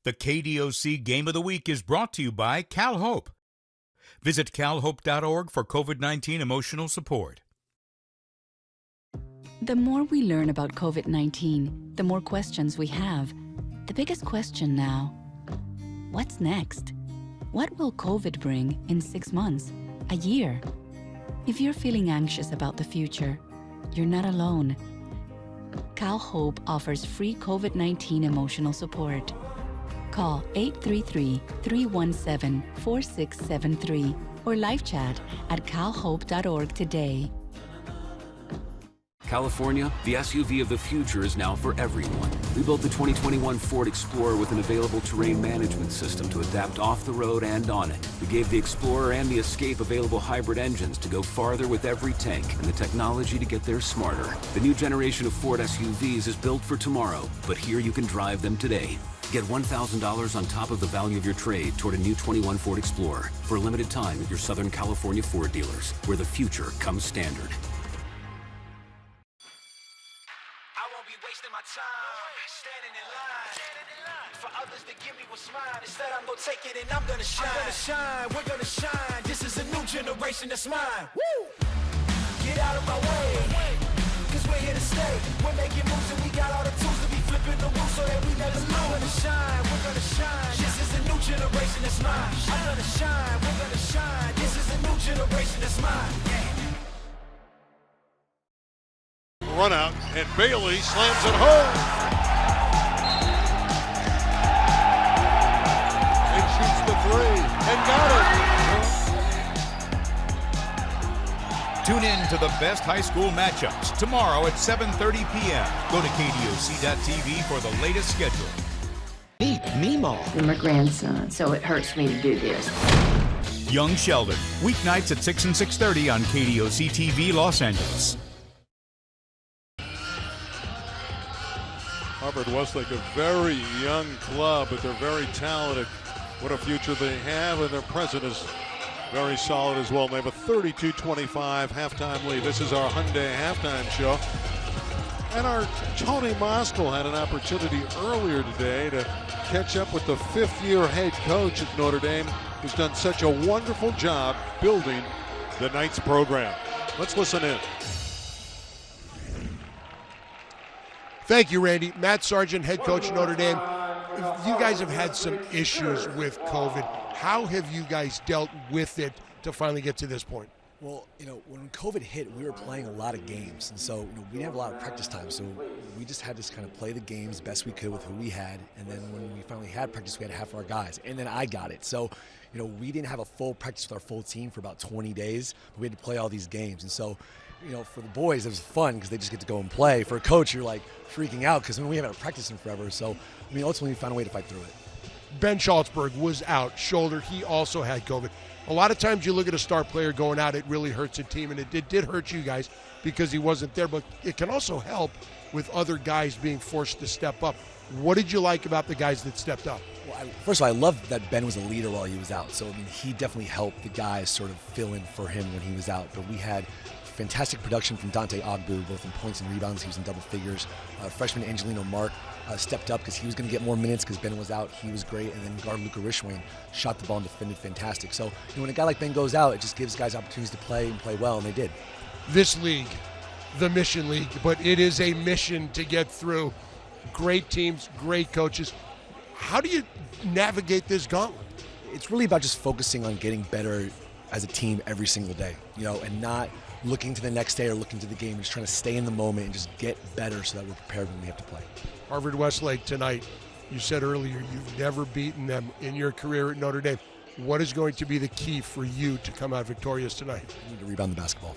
The KDOC Game of the Week is brought to you by Cal Hope. Visit calhope.org for COVID-19 emotional support. The more we learn about COVID-19, the more questions we have. The biggest question now, what's next? What will COVID bring in 6 months, a year? If you're feeling anxious about the future, you're not alone. Cal Hope offers free COVID-19 emotional support. Call 833-317-4673 or live chat at calhope.org today. California, the SUV of the future is now for everyone. We built the 2021 Ford Explorer with an available terrain management system to adapt off the road and on it. We gave the Explorer and the Escape available hybrid engines to go farther with every tank and the technology to get there smarter. The new generation of Ford SUVs is built for tomorrow, but here you can drive them today. Get $1,000 on top of the value of your trade toward a new 21 Ford Explorer for a limited time at your Southern California Ford dealers, where the future comes standard. Instead, I'm gonna take it and I'm gonna shine. I'm gonna shine, we're gonna shine. This is a new generation that's mine. Woo! Get out of my way, cause we're here to stay. We're making moves and we got all the tools to be flipping the rules so that we never lose. I'm gonna shine, we're gonna shine. This is a new generation that's mine. I'm gonna shine, we're gonna shine. This is a new generation that's mine. Run out, and Bailey slams it home. Shoots the 3 and got it. Tune in to the best high school matchups tomorrow at 7:30 p.m. Go to KDOC.TV for the latest schedule. Meet Meemaw. I'm a grandson, so it hurts me to do this. Young Sheldon, weeknights at 6 and 6:30 on KDOC TV Los Angeles. Harvard Westlake, a very young club, but they're very talented. What a future they have, and their present is very solid as well. And they have a 32-25 halftime lead. This is our Hyundai halftime show. And our Tony Moskal had an opportunity earlier today to catch up with the 5th-year head coach at Notre Dame, who's done such a wonderful job building the Knights program. Let's listen in. Thank you, Randy. Matt Sargent, head coach Notre Dame. You guys have had some issues with COVID. How have you guys dealt with it to finally get to this point? Well, when COVID hit, we were playing a lot of games, and so we didn't have a lot of practice time, so we just had to kind of play the games best we could with who we had, and then when we finally had practice, we had half of our guys, and then I got it. So, we didn't have a full practice with our full team for about 20 days, but we had to play all these games, and so, for the boys, it was fun because they just get to go and play. For a coach, you're like freaking out because we haven't practiced in forever, so, ultimately we found a way to fight through it. Ben Schultzberg was out, shoulder. He also had COVID. A lot of times you look at a star player going out, it really hurts a team, and it did hurt you guys because he wasn't there, but it can also help with other guys being forced to step up. What did you like about the guys that stepped up? Well, first of all, I love that Ben was a leader while he was out, so he definitely helped the guys sort of fill in for him when he was out, but we had fantastic production from Dante Ogbu, both in points and rebounds. He was in double figures. Freshman Angelino Mark stepped up because he was going to get more minutes because Ben was out. He was great. And then guard Luka Rishwain shot the ball and defended fantastic. So when a guy like Ben goes out, it just gives guys opportunities to play and play well, and they did. This league, the Mission League, but it is a mission to get through. Great teams, great coaches. How do you navigate this gauntlet? It's really about just focusing on getting better as a team every single day, and not looking to the next day or looking to the game, just trying to stay in the moment and just get better so that we're prepared when we have to play. Harvard Westlake tonight, you said earlier you've never beaten them in your career at Notre Dame. What is going to be the key for you to come out victorious tonight? We need to rebound the basketball.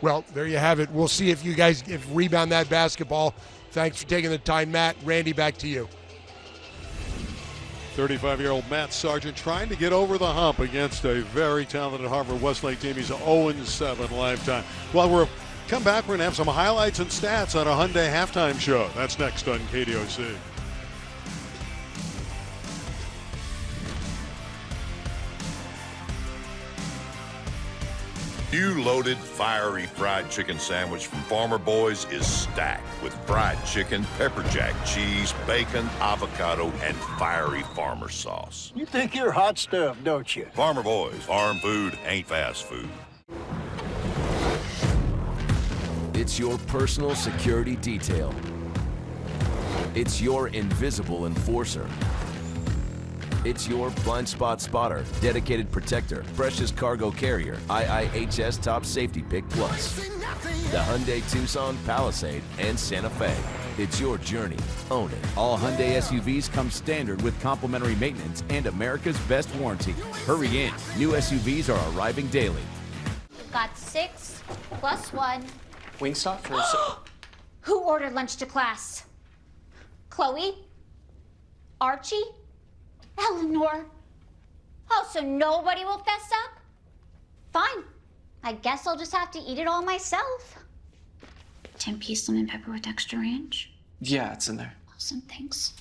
Well, there you have it. We'll see if you guys rebound that basketball. Thanks for taking the time, Matt. Randy, back to you. 35-year-old Matt Sargent trying to get over the hump against a very talented Harvard Westlake team. He's 0-7 lifetime. Well, we'll come back. We're going to have some highlights and stats on a Hyundai halftime show. That's next on KDOC. New loaded, fiery fried chicken sandwich from Farmer Boys is stacked with fried chicken, pepper jack cheese, bacon, avocado, and fiery farmer sauce. You think you're hot stuff, don't you? Farmer Boys, farm food ain't fast food. It's your personal security detail. It's your invisible enforcer. It's your blind spot spotter, dedicated protector, precious cargo carrier, IIHS Top Safety Pick Plus. The Hyundai Tucson, Palisade, and Santa Fe. It's your journey. Own it. All Hyundai SUVs come standard with complimentary maintenance and America's best warranty. Hurry in. New SUVs are arriving daily. Got 6 plus 1. Wingstop for Who ordered lunch to class? Chloe? Archie? Eleanor? Oh, so nobody will fess up? Fine. I guess I'll just have to eat it all myself. 10-piece lemon pepper with extra ranch? Yeah, it's in there. Awesome, thanks.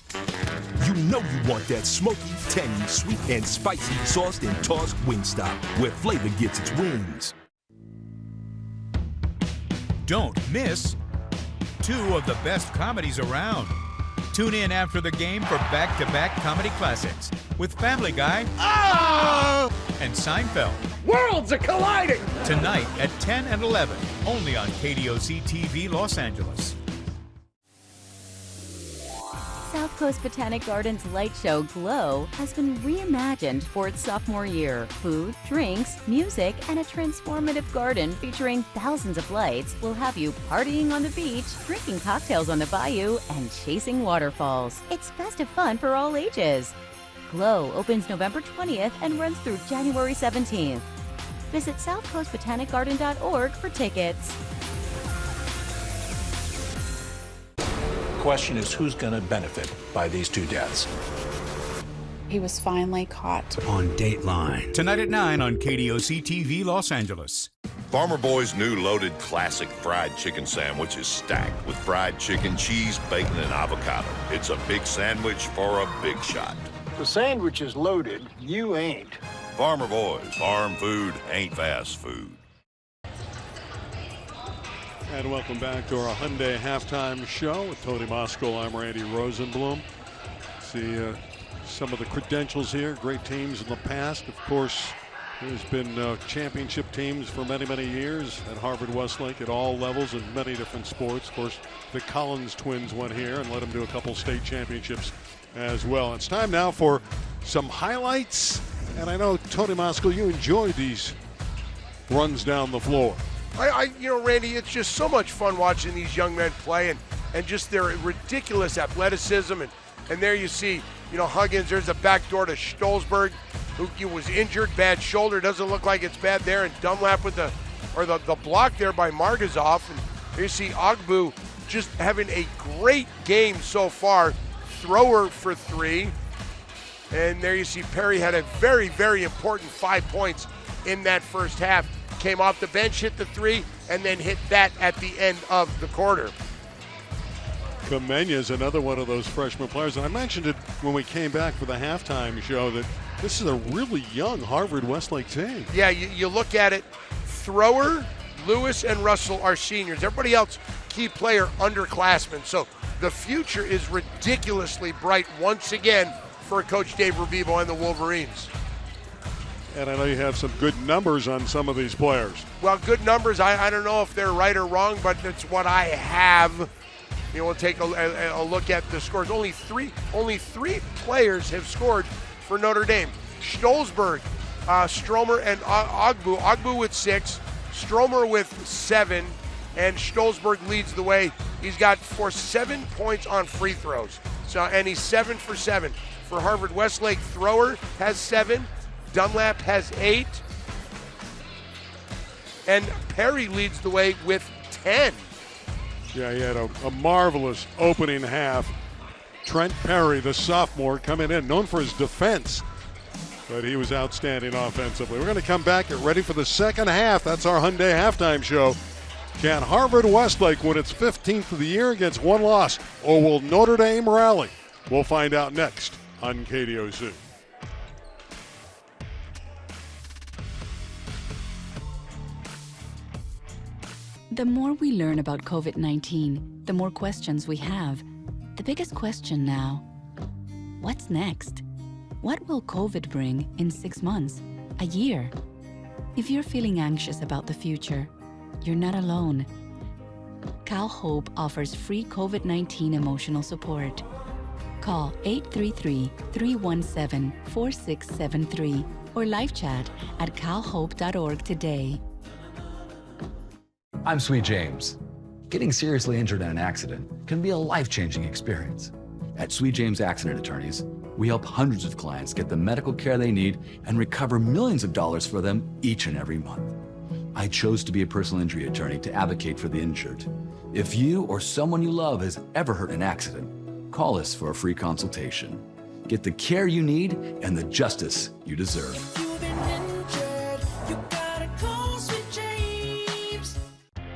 You know you want that smoky, tangy, sweet, and spicy sauced and tossed Wingstop, where flavor gets its wings. Don't miss 2 of the best comedies around. Tune in after the game for back-to-back comedy classics with Family Guy and Seinfeld. Worlds are colliding! Tonight at 10 and 11, only on KDOC TV Los Angeles. South Coast Botanic Gardens light show Glow has been reimagined for its sophomore year. Food, drinks, music, and a transformative garden featuring thousands of lights will have you partying on the beach, drinking cocktails on the bayou, and chasing waterfalls. It's festive fun for all ages. Glow opens November 20th and runs through January 17th. Visit southcoastbotanicgarden.org for tickets. Question is, who's going to benefit by these 2 deaths? He was finally caught. On Dateline. Tonight at 9 on KDOC TV Los Angeles. Farmer Boys' new loaded classic fried chicken sandwich is stacked with fried chicken, cheese, bacon, and avocado. It's a big sandwich for a big shot. The sandwich is loaded, you ain't. Farmer Boys, farm food ain't fast food. And welcome back to our Hyundai halftime show with Tony Moscow. I'm Randy Rosenblum. See some of the credentials here. Great teams in the past. Of course, there's been championship teams for many, many years at Harvard Westlake at all levels in many different sports. Of course, the Collins twins went here and led them to a couple state championships as well. It's time now for some highlights. And I know, Tony Moscow, you enjoyed these runs down the floor. Randy, it's just so much fun watching these young men play and just their ridiculous athleticism. And there you see, Huggins, there's a backdoor to Stolzberg, who was injured, bad shoulder. Doesn't look like it's bad there. And Dunlap with the block there by Margazov. And there you see Ogbu just having a great game so far. Thrower for three. And there you see Perry had a very, very important 5 points in that first half. Came off the bench, hit the three, and then hit that at the end of the quarter. Kamenya is another one of those freshman players. And I mentioned it when we came back for the halftime show that this is a really young Harvard Westlake team. Yeah, you look at it, Thrower, Lewis, and Russell are seniors. Everybody else, key player, underclassmen. So the future is ridiculously bright once again for Coach Dave Revivo and the Wolverines. And I know you have some good numbers on some of these players. Well, good numbers, I don't know if they're right or wrong, but it's what I have. We'll take a look at the scores. Only three players have scored for Notre Dame. Stolzberg, Stromer, and Ogbu. Ogbu with 6, Stromer with 7, and Stolzberg leads the way. He's got 7 points on free throws. And he's 7 for 7. For Harvard Westlake, Thrower has 7, Dunlap has 8, and Perry leads the way with 10. Yeah, he had a marvelous opening half. Trent Perry, the sophomore, coming in, known for his defense, but he was outstanding offensively. We're going to come back, get ready for the second half. That's our Hyundai halftime show. Can Harvard Westlake win its 15th of the year against one loss, or will Notre Dame rally? We'll find out next on KDOC. The more we learn about COVID-19, the more questions we have. The biggest question now, what's next? What will COVID bring in 6 months, a year? If you're feeling anxious about the future, you're not alone. Cal Hope offers free COVID-19 emotional support. Call 833-317-4673 or live chat at calhope.org today. I'm Sweet James. Getting seriously injured in an accident can be a life-changing experience. At Sweet James Accident Attorneys, we help hundreds of clients get the medical care they need and recover millions of dollars for them each and every month. I chose to be a personal injury attorney to advocate for the injured. If you or someone you love has ever hurt in an accident, call us for a free consultation. Get the care you need and the justice you deserve.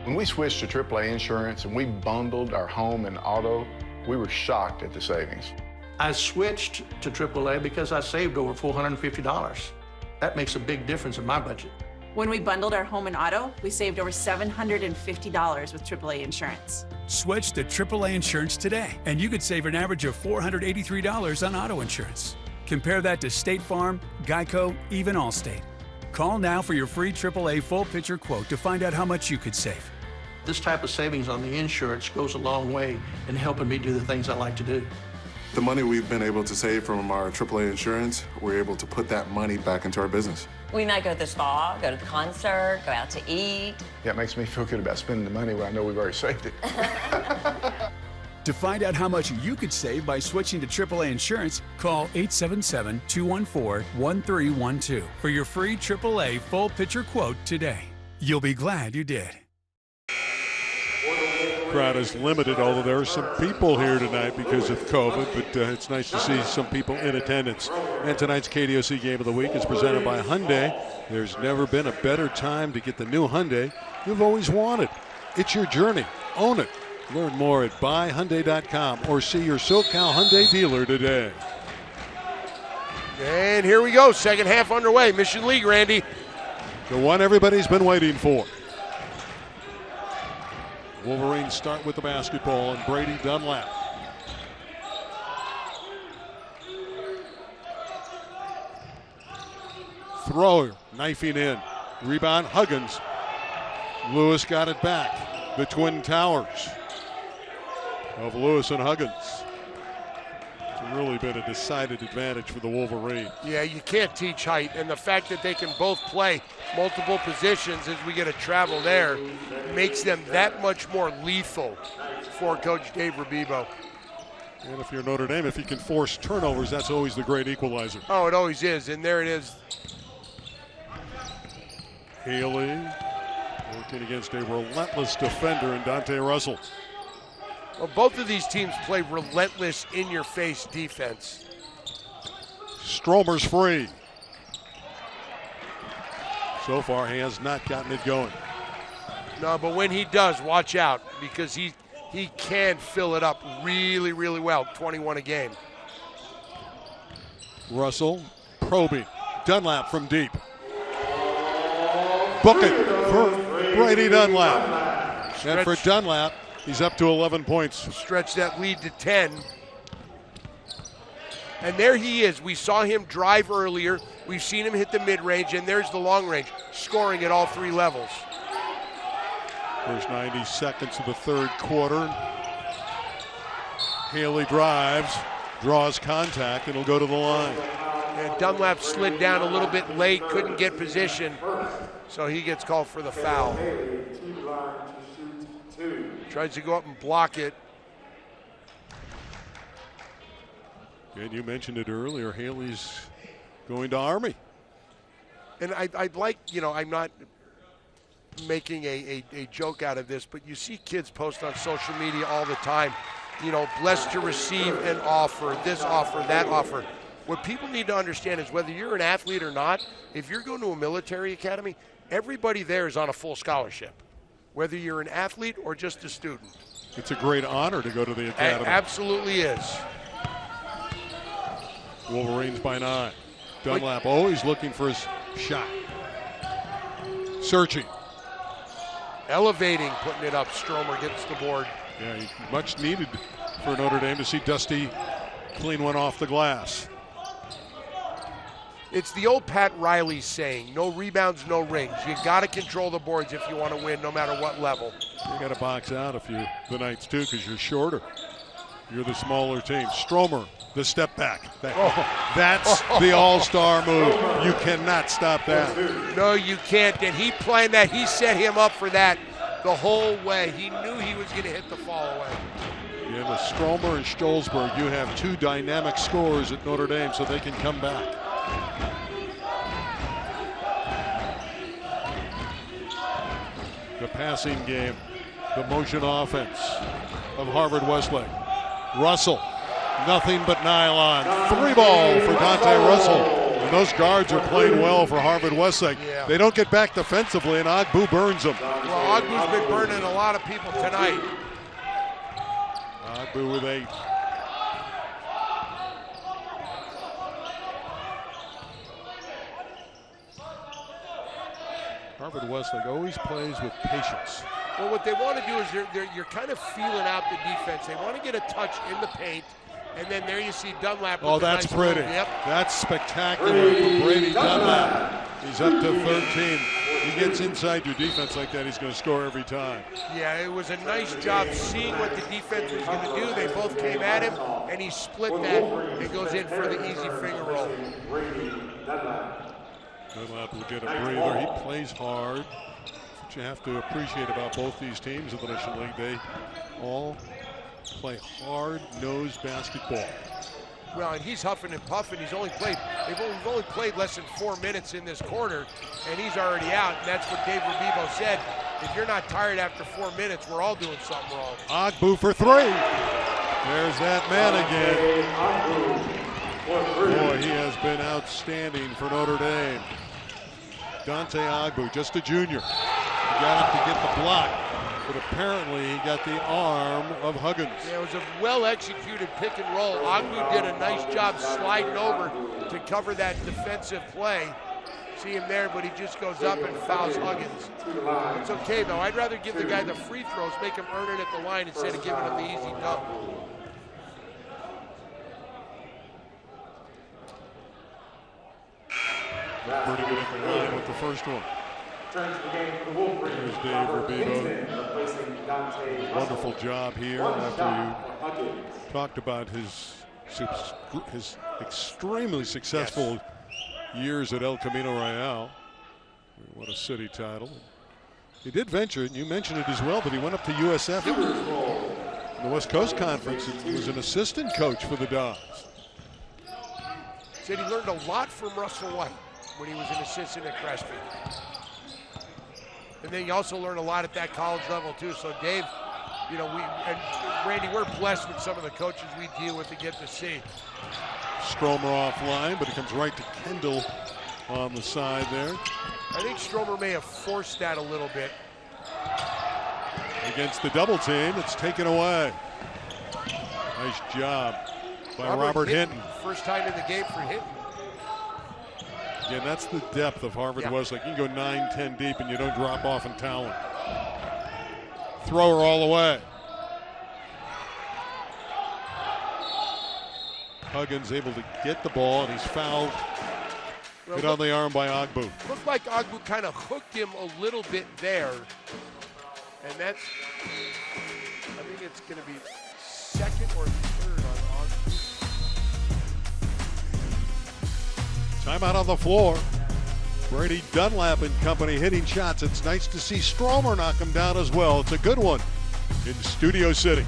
When we switched to AAA insurance and we bundled our home and auto, we were shocked at the savings. I switched to AAA because I saved over $450. That makes a big difference in my budget. When we bundled our home and auto, we saved over $750 with AAA insurance. Switch to AAA insurance today, and you could save an average of $483 on auto insurance. Compare that to State Farm, Geico, even Allstate. Call now for your free AAA full picture quote to find out how much you could save. This type of savings on the insurance goes a long way in helping me do the things I like to do. The money we've been able to save from our AAA insurance, we're able to put that money back into our business. We might go to the spa, go to the concert, go out to eat. Yeah, it makes me feel good about spending the money when I know we've already saved it. To find out how much you could save by switching to AAA insurance, call 877-214-1312 for your free AAA full picture quote today. You'll be glad you did. Crowd is limited, although there are some people here tonight because of COVID, but it's nice to see some people in attendance. And tonight's KDOC Game of the Week is presented by Hyundai. There's never been a better time to get the new Hyundai you've always wanted. It's your journey. Own it. Learn more at buyhyundai.com or see your SoCal Hyundai dealer today. And here we go, second half underway. Mission League, Randy. The one everybody's been waiting for. Wolverines start with the basketball and Brady Dunlap. Thrower, knifing in. Rebound, Huggins. Lewis got it back. The Twin Towers of Lewis and Huggins. It's really been a decided advantage for the Wolverines. Yeah, you can't teach height, and the fact that they can both play multiple positions as we get a travel there makes them that much more lethal for Coach Dave Rabibo. And if you're Notre Dame, if you can force turnovers, that's always the great equalizer. Oh, it always is, and there it is. Haley working against a relentless defender in Dante Russell. Well, both of these teams play relentless, in-your-face defense. Stromer's free. So far, he has not gotten it going. No, but when he does, watch out, because he can fill it up really, really well. 21 a game. Russell probing. Dunlap from deep. Book it for Brady Dunlap. And for Dunlap, he's up to 11 points. Stretch that lead to 10. And there he is. We saw him drive earlier. We've seen him hit the mid-range, and there's the long range, scoring at all three levels. First 90 seconds of the third quarter. Haley drives, draws contact, and he'll go to the line. And Dunlap slid down a little bit late, couldn't get position, so he gets called for the foul. Tries to go up and block it. And you mentioned it earlier, Haley's going to Army. And I'd like, I'm not making a joke out of this, but you see kids post on social media all the time, blessed to receive an offer, this offer, that offer. What people need to understand is whether you're an athlete or not, if you're going to a military academy, everybody there is on a full scholarship, whether you're an athlete or just a student. It's a great honor to go to the academy. It absolutely is. Wolverines by 9. Dunlap always looking for his shot. Searching. Elevating, putting it up. Stromer gets the board. Yeah, much needed for Notre Dame to see Dusty clean one off the glass. It's the old Pat Riley saying, no rebounds, no rings. You got to control the boards if you want to win, no matter what level. You got to box out the Knights too, because you're shorter. You're the smaller team. Stromer, the step back. That's the all-star move. You cannot stop that. No, you can't. And he planned that. He set him up for that the whole way. He knew he was going to hit the fall away. Yeah, with Stromer and Stolzberg, you have two dynamic scorers at Notre Dame, so they can come back. The passing game, the motion offense of Harvard Westlake. Russell, nothing but nylon. 3 ball for Dante Russell. And those guards are playing well for Harvard Westlake. Yeah. They don't get back defensively, and Agbu burns them. Well, Agbu's been burning a lot of people tonight. Agbu with 8. Harvard Westlake always plays with patience. Well, what they want to do is you're kind of feeling out the defense. They want to get a touch in the paint, and then there you see Dunlap. Oh, that's nice pretty. Move. Yep. That's spectacular for Brady Dunlap. He's up to 13. He gets inside your defense like that, he's going to score every time. Yeah, it was a nice job seeing what the defense was going to do. They both came at him, and he split that and goes in for the easy finger roll. Dunlap will get a breather. He plays hard. What you have to appreciate about both these teams in the National League, they all play hard-nosed basketball. Well, and he's huffing and puffing. They've only played less than 4 minutes in this quarter, and he's already out. And that's what Dave Rabibo said. If you're not tired after 4 minutes, we're all doing something wrong. Agbu for 3. There's that man again. Boy, he has been outstanding for Notre Dame. Dante Agbu, just a junior. He got him to get the block, but apparently he got the arm of Huggins. Yeah, it was a well-executed pick and roll. Agbu did a nice job sliding over to cover that defensive play. See him there, but he just goes up and fouls Huggins. It's okay, though. I'd rather give the guy the free throws, make him earn it at the line instead of giving him the easy dunk. Pretty good at the line with the first one. Here's Dave Rabibo. Wonderful job here after you talked about his his extremely successful years at El Camino Real. What a city title. He did venture, and you mentioned it as well, that he went up to USF in the West Coast Conference and he was an assistant coach for the Dogs. Said he learned a lot from Russell White when he was an assistant at Crestview. And then you also learn a lot at that college level too. So Dave, you know, Randy, we're blessed with some of the coaches we deal with to get to see. Stromer offline, but he comes right to Kendall on the side there. I think Stromer may have forced that a little bit. Against the double team, it's taken away. Nice job by Robert Hinton. First time in the game for Hinton. Again, that's the depth of Harvard Westlake. You can go 9-10 deep and you don't drop off in talent. Thrower all the way. Huggins able to get the ball, and he's fouled. Hit on the arm by Ogbu. Looked like Ogbu kind of hooked him a little bit there. And that's, I think it's going to be second or third on Ogbu. Timeout on the floor. Brady Dunlap and company hitting shots. It's nice to see Stromer knock him down as well. It's a good one in Studio City.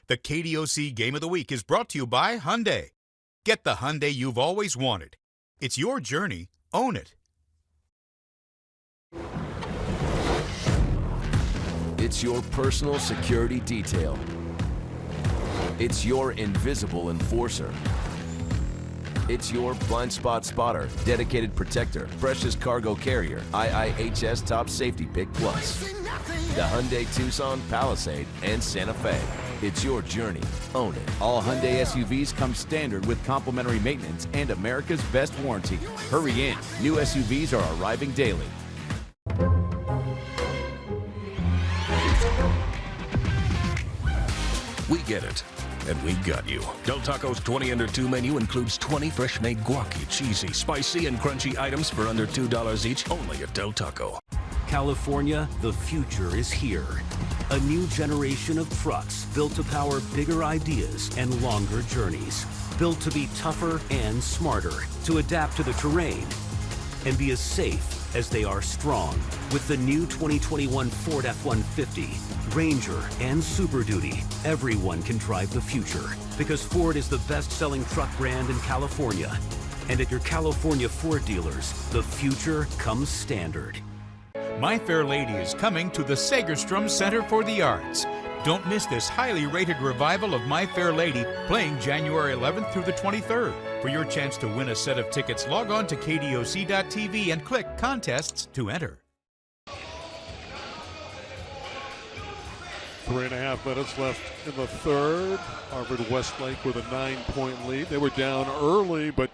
The KDOC Game of the Week is brought to you by Hyundai. Get the Hyundai you've always wanted. It's your journey. Own it. It's your personal security detail. It's your invisible enforcer. It's your blind spot spotter, dedicated protector, precious cargo carrier, IIHS Top Safety Pick Plus. The Hyundai Tucson, Palisade, and Santa Fe. It's your journey. Own it. All Hyundai SUVs come standard with complimentary maintenance and America's best warranty. Hurry in. New SUVs are arriving daily. We get it. And we got you. Del Taco's 20 Under 2 menu includes 20 fresh-made guaci, cheesy, spicy, and crunchy items for under $2 each, only at Del Taco. California, the future is here. A new generation of trucks built to power bigger ideas and longer journeys. Built to be tougher and smarter, to adapt to the terrain, and be as safe as they are strong. With the new 2021 Ford F-150, Ranger, and Super Duty, everyone can drive the future. Because Ford is the best-selling truck brand in California. And at your California Ford dealers, the future comes standard. My Fair Lady is coming to the Segerstrom Center for the Arts. Don't miss this highly rated revival of My Fair Lady, playing January 11th through the 23rd. For your chance to win a set of tickets, log on to KDOC.TV and click Contests to enter. 3.5 minutes left in the third. Harvard Westlake with a 9-point lead. They were down early, but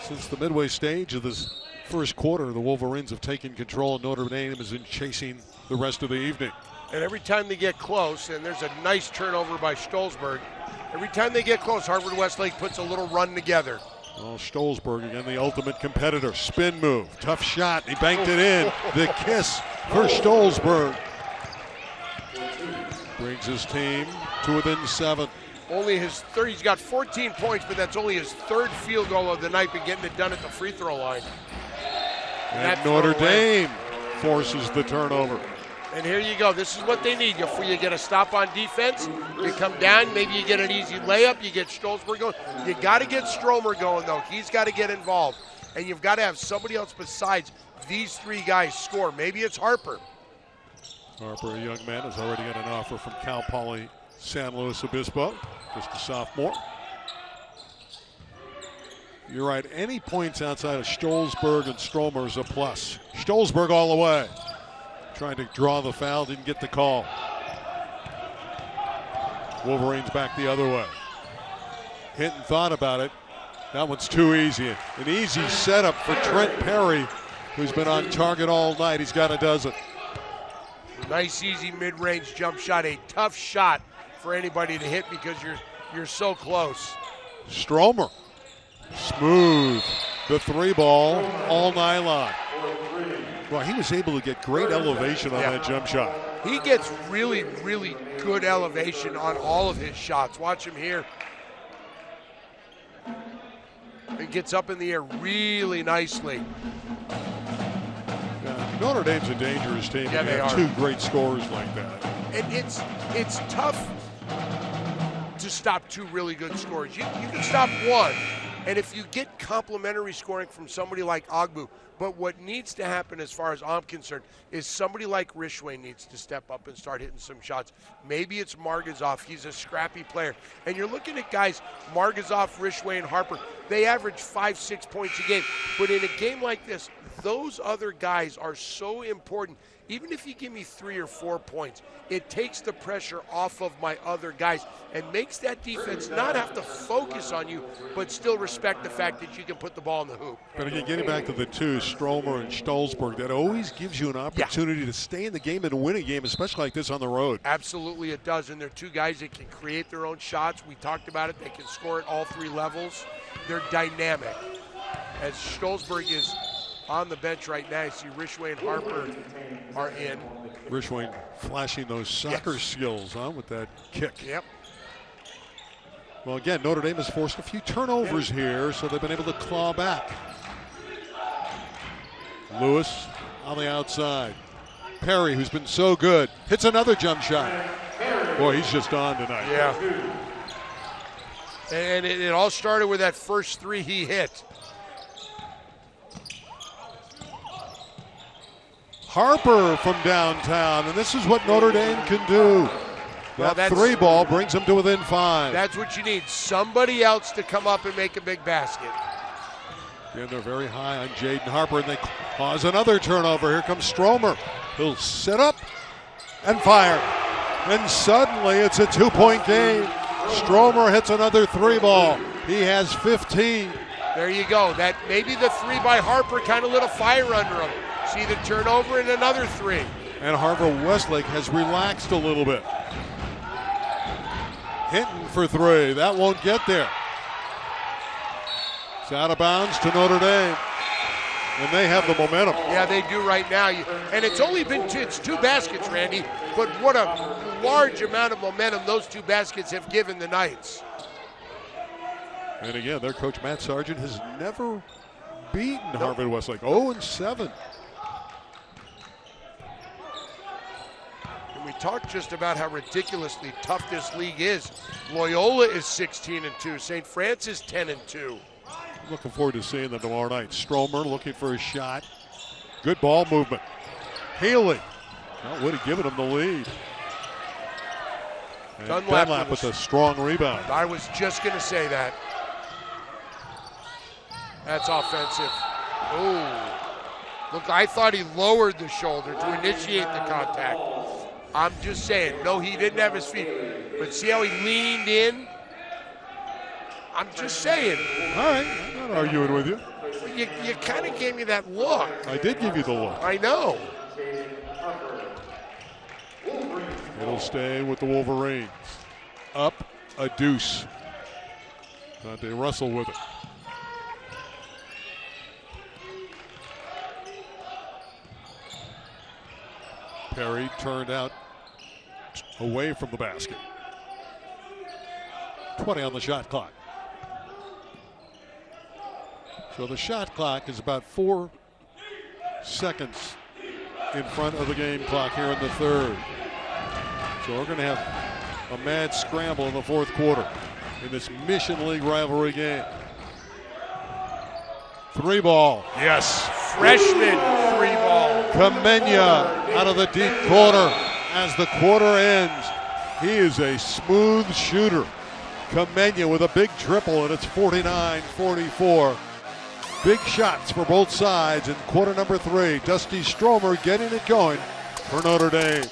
since the midway stage of this first quarter, the Wolverines have taken control. Notre Dame is in chasing the rest of the evening. And every time they get close, and there's a nice turnover by Stolzberg, every time they get close, Harvard Westlake puts a little run together. Well, Stolzberg again, the ultimate competitor. Spin move, tough shot, he banked it in. The kiss for Stolzberg. Brings his team to within 7. Only his third, he's got 14 points, but that's only his third field goal of the night, but getting it done at the free throw line. And Notre Dame forces the turnover. And here you go. This is what they need. You get a stop on defense, you come down, maybe you get an easy layup, you get Stolzberg going. You got to get Stromer going, though. He's got to get involved. And you've got to have somebody else besides these three guys score. Maybe it's Harper. Harper, a young man, has already got an offer from Cal Poly San Luis Obispo, just a sophomore. You're right, any points outside of Stolzberg and Stromer is a plus. Stolzberg all the way. Trying to draw the foul, didn't get the call. Wolverines back the other way. Hinton thought about it. That one's too easy. An easy setup for Trent Perry, who's been on target all night. He's got a dozen. Nice, easy mid-range jump shot. A tough shot for anybody to hit because you're so close. Stromer, smooth. The 3 ball, all nylon. Well, he was able to get great elevation on that jump shot. He gets really, really good elevation on all of his shots. Watch him here. And gets up in the air really nicely. Notre Dame's a dangerous team. Yeah, they are. Two great scorers like that. And it's tough to stop two really good scorers. You can stop one, and if you get complementary scoring from somebody like Agbu, but what needs to happen as far as I'm concerned is somebody like Rishway needs to step up and start hitting some shots. Maybe it's Margazov. He's a scrappy player. And you're looking at guys, Margazov, Rishway, and Harper. They average 5-6 points a game. But in a game like this, those other guys are so important. Even if you give me 3 or 4 points, it takes the pressure off of my other guys and makes that defense not have to focus on you, but still respect the fact that you can put the ball in the hoop. But again, getting back to the two, Stromer and Stolzberg, that always gives you an opportunity to stay in the game and win a game, especially like this on the road. Absolutely it does, and they're two guys that can create their own shots. We talked about it. They can score at all 3 levels. They're dynamic. As Stolzberg is on the bench right now, you see Rishway and Harper are in. Rishway flashing those soccer skills, with that kick. Yep. Well, again, Notre Dame has forced a few turnovers here, so they've been able to claw back. Lewis on the outside. Perry, who's been so good, hits another jump shot. Boy, he's just on tonight. Yeah. And it all started with that first 3 he hit. Harper from downtown, and this is what Notre Dame can do. Well, that 3 ball brings them to within 5. That's what you need. Somebody else to come up and make a big basket. Again, they're very high on Jaden Harper, and they cause another turnover. Here comes Stromer. He'll sit up and fire. And suddenly it's a 2-point game. Stromer hits another 3 ball. He has 15. There you go. That maybe the 3 by Harper kind of lit a fire under him. See the turnover and another 3. And Harvard-Westlake has relaxed a little bit. Hinton for 3. That won't get there. It's out of bounds to Notre Dame. And they have the momentum. Yeah, they do right now. And it's only been it's 2 baskets, Randy, but what a large amount of momentum those 2 baskets have given the Knights. And again, their coach, Matt Sargent, has never beaten Harvard-Westlake. 0-7. And we talked just about how ridiculously tough this league is. Loyola is 16-2. St. Francis 10-2. Looking forward to seeing them tomorrow night. Stromer looking for a shot. Good ball movement. Haley would have given him the lead. And Dunlap with a strong rebound. I was just going to say that. That's offensive. Oh, look, I thought he lowered the shoulder to initiate the contact. I'm just saying, no, he didn't have his feet. But see how he leaned in? I'm just saying. All right, I'm not arguing with you. You kind of gave me that look. I did give you the look. I know. It'll stay with the Wolverines. Up a deuce. They wrestle with it. Perry turned out away from the basket. 20 on the shot clock. So the shot clock is about 4 seconds in front of the game clock here in the third. So we're going to have a mad scramble in the fourth quarter in this Mission League rivalry game. 3 ball. Yes. Freshman 3 ball. Kamenya out of the deep corner as the quarter ends. He is a smooth shooter. Kamenya with a big triple, and it's 49-44. Big shots for both sides in quarter number 3. Dusty Stromer getting it going for Notre Dame.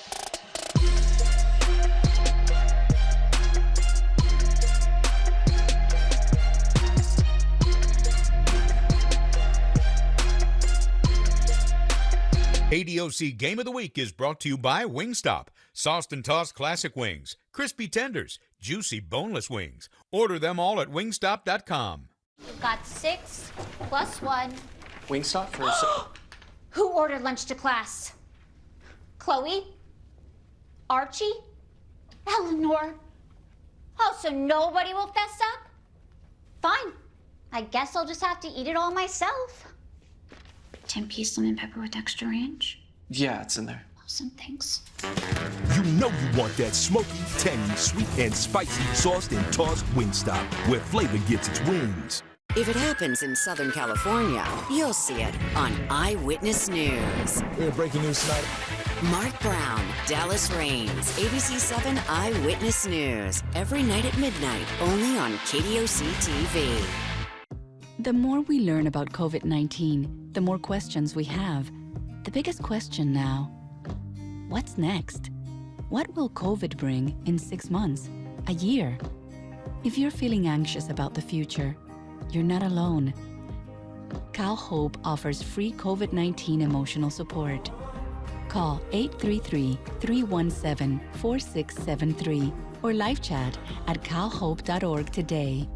ADOC Game of the Week is brought to you by Wingstop. Sauced and tossed classic wings, crispy tenders, juicy boneless wings. Order them all at wingstop.com. You've got 6 + 1. Wingstop for Who ordered lunch to class? Chloe? Archie? Eleanor? Oh, so nobody will fess up? Fine. I guess I'll just have to eat it all myself. 10-piece lemon pepper with extra ranch? Yeah, it's in there. Awesome, thanks. You know you want that smoky, tangy, sweet, and spicy sauced and tossed Wingstop, where flavor gets its wings. If it happens in Southern California, you'll see it on Eyewitness News. Breaking news tonight. Mark Brown, Dallas Raines, ABC 7 Eyewitness News. Every night at midnight, only on KDOC TV. The more we learn about COVID-19, the more questions we have. The biggest question now, what's next? What will COVID bring in 6 months, a year? If you're feeling anxious about the future, you're not alone. Cal Hope offers free COVID-19 emotional support. Call 833-317-4673 or live chat at calhope.org today.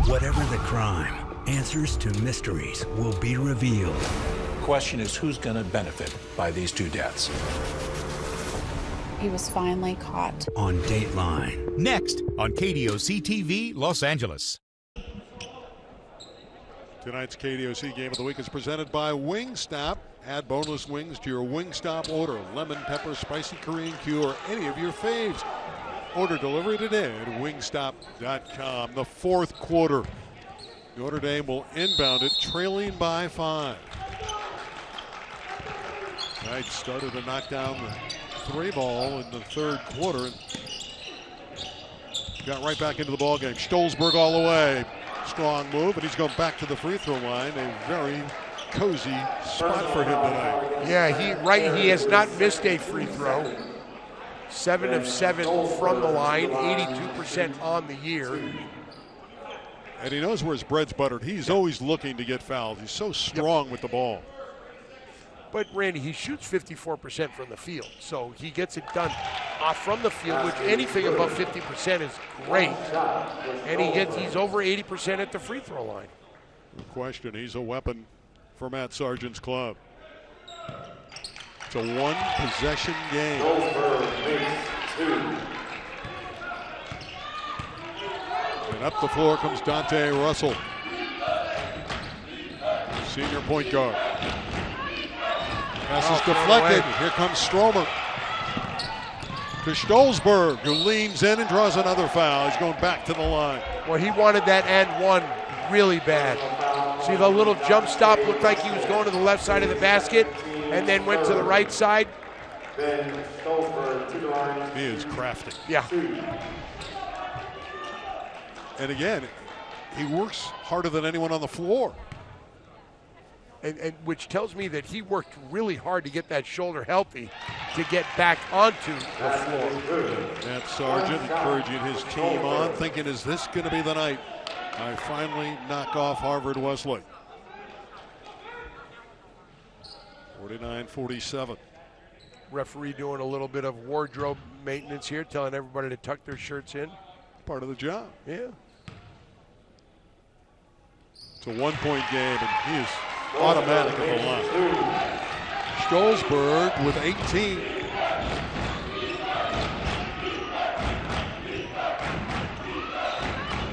Whatever the crime, answers to mysteries will be revealed. The question is, who's going to benefit by these two deaths? He was finally caught. On Dateline. Next on KDOC TV, Los Angeles. Tonight's KDOC Game of the Week is presented by Wingstop. Add boneless wings to your Wingstop order. Lemon, pepper, spicy Korean Q, or any of your faves. Order delivery today at wingstop.com. The fourth quarter. Notre Dame will inbound it, trailing by 5. Knight started to knock down the 3-ball in the third quarter and got right back into the ball game. Stolzberg all the way. Strong move, and he's going back to the free throw line. A very cozy spot for him tonight. Yeah, he has not missed a free throw. 7 of 7 from the line, 82% on the year. And he knows where his bread's buttered. He's always looking to get fouled. He's so strong with the ball. But Randy, he shoots 54% from the field, so he gets it done from the field, which anything above 50% is great. And he's over 80% at the free throw line. No question, he's a weapon for Matt Sargent's club. It's a one-possession game. And up the floor comes Dante Russell, senior point guard. Pass is deflected. Here comes Stromer to Stolzberg, who leans in and draws another foul. He's going back to the line. Well, he wanted that and one really bad. See, the little jump stop looked like he was going to the left side of the basket and then went to the right side. He is crafty. Yeah. And again, he works harder than anyone on the floor. And which tells me that he worked really hard to get that shoulder healthy to get back onto the floor. Matt Sargent encouraging his team on, thinking, is this going to be the night I finally knock off Harvard Westlake? 49-47. Referee doing a little bit of wardrobe maintenance here, telling everybody to tuck their shirts in. Part of the job. Yeah. It's a one-point game, and he is automatic at the line. Stolzberg with 18.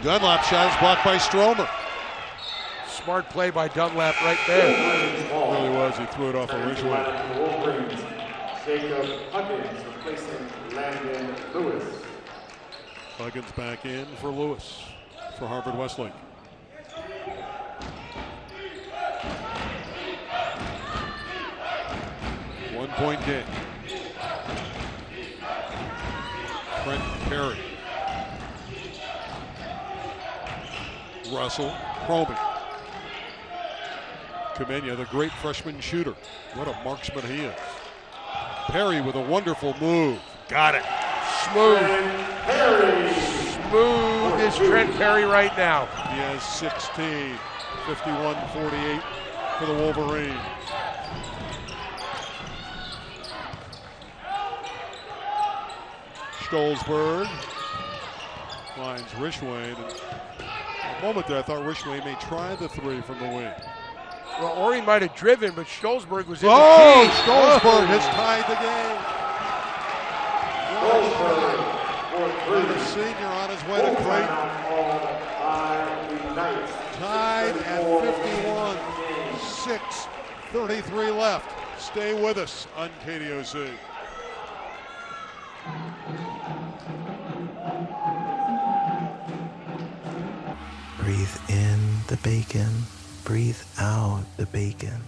Dunlap shot is blocked by Stromer. Smart play by Dunlap right there. It really was. He threw it off a Ridgeway. Jacob Huggins replacing Landon Lewis. Huggins back in for Lewis for Harvard Westlake. One-point game. Trent Perry. Russell probing. Kamenya, the great freshman shooter. What a marksman he is. Perry with a wonderful move. Got it. Smooth. Smooth is Trent Perry right now. He has 16. 51-48 for the Wolverines. Stolzberg finds Rishwain. A moment there, I thought Rishwain may try the three from the wing. Well, Ori might have driven, but Stolzberg was in the key. Stolzberg has tied the game. The senior on his way to Creighton. Tied at 51. 6:33 left. Stay with us on KDOC. Breathe in the bacon, breathe out the bacon.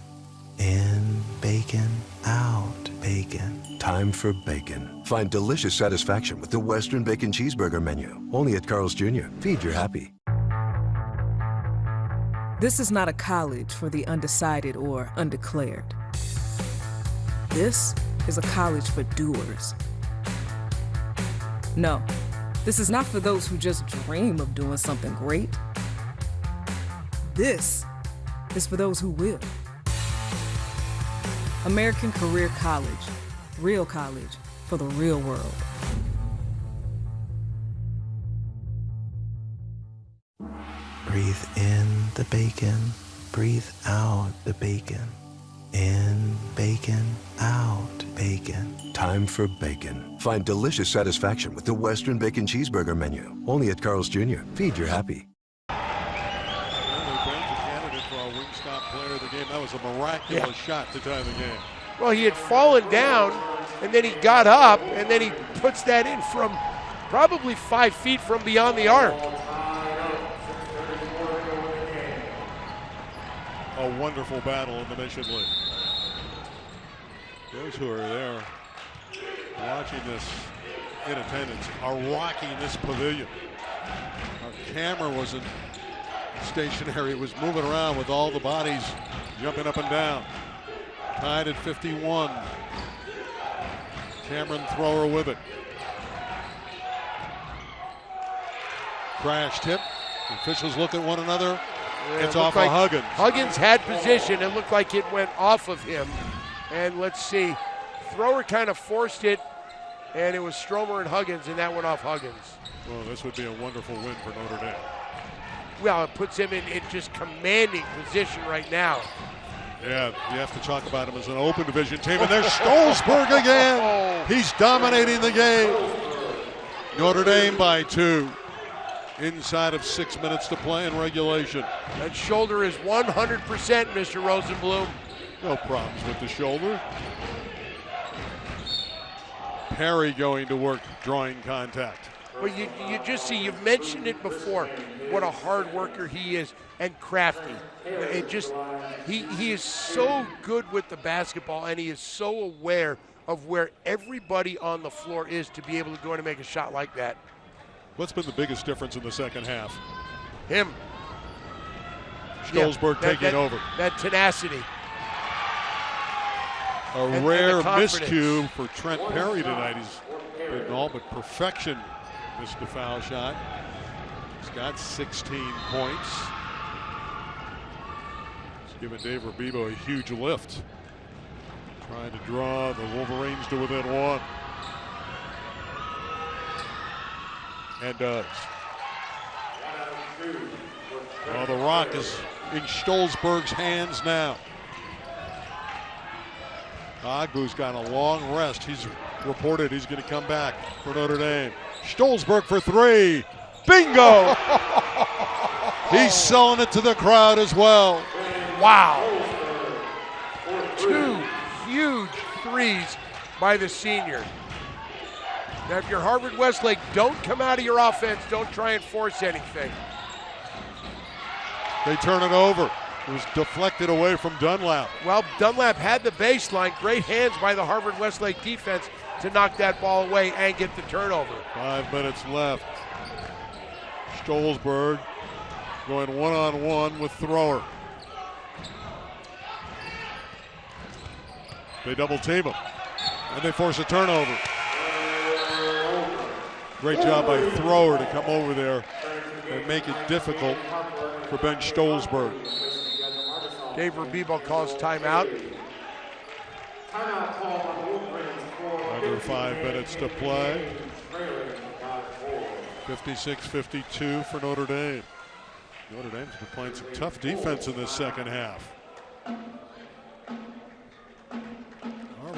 In bacon, out bacon. Time for bacon. Find delicious satisfaction with the Western Bacon Cheeseburger menu. Only at Carl's Jr. Feed your happy. This is not a college for the undecided or undeclared. This is a college for doers. No, this is not for those who just dream of doing something great. This is for those who will. American Career College, real college for the real world. Breathe in the bacon, breathe out the bacon. In bacon, out bacon. Time for bacon. Find delicious satisfaction with the Western Bacon Cheeseburger menu. Only at Carl's Jr. Feed your happy. Player of the game. That was a miraculous shot to tie the game. Well, he had fallen down, and then he got up, and then he puts that in from probably 5 feet from beyond the arc. A wonderful battle in the Mission League. Those who are there watching this in attendance are rocking this pavilion. Our camera wasn't stationary. It was moving around with all the bodies jumping up and down. Tied at 51. Cameron Thrower with it. Crash tip. The officials look at one another. Yeah, it's off of Huggins. Huggins had position. It looked like it went off of him. And let's see. Thrower kind of forced it, and it was Stromer and Huggins, and that went off Huggins. Well, this would be a wonderful win for Notre Dame. Well, it puts him in just commanding position right now. Yeah, you have to talk about him as an open division team. And there's Stolzberg again. He's dominating the game. Notre Dame by 2. Inside of 6 minutes to play in regulation. That shoulder is 100%, Mr. Rosenblum. No problems with the shoulder. Perry going to work, drawing contact. Well, you just see, you've mentioned it before, what a hard worker he is and crafty. It just, he is so good with the basketball, and he is so aware of where everybody on the floor is to be able to go in and make a shot like that. What's been the biggest difference in the second half? Him. Stolzberg taking over. That tenacity. A rare miscue for Trent Perry tonight. He's been all but perfection. Missed the foul shot. He's got 16 points. He's given Dave Rabibo a huge lift. Trying to draw the Wolverines to within 1. And does. Well, the rock is in Stolzberg's hands now. Agbu's got a long rest. He's reported he's going to come back for Notre Dame. Stolzberg for 3. Bingo! He's selling it to the crowd as well. Wow. 2 huge threes by the senior. Now, if you're Harvard Westlake, don't come out of your offense. Don't try and force anything. They turn it over. It was deflected away from Dunlap. Well, Dunlap had the baseline. Great hands by the Harvard Westlake defense to knock that ball away and get the turnover. 5 minutes left. Stolzberg going one-on-one with Thrower. They double team him, and they force a turnover. Great job by Thrower to come over there and make it difficult for Ben Stolzberg. Dave Rabibo calls timeout. Under 5 minutes to play. 56-52 for Notre Dame. Notre Dame's been playing some tough defense in this second half.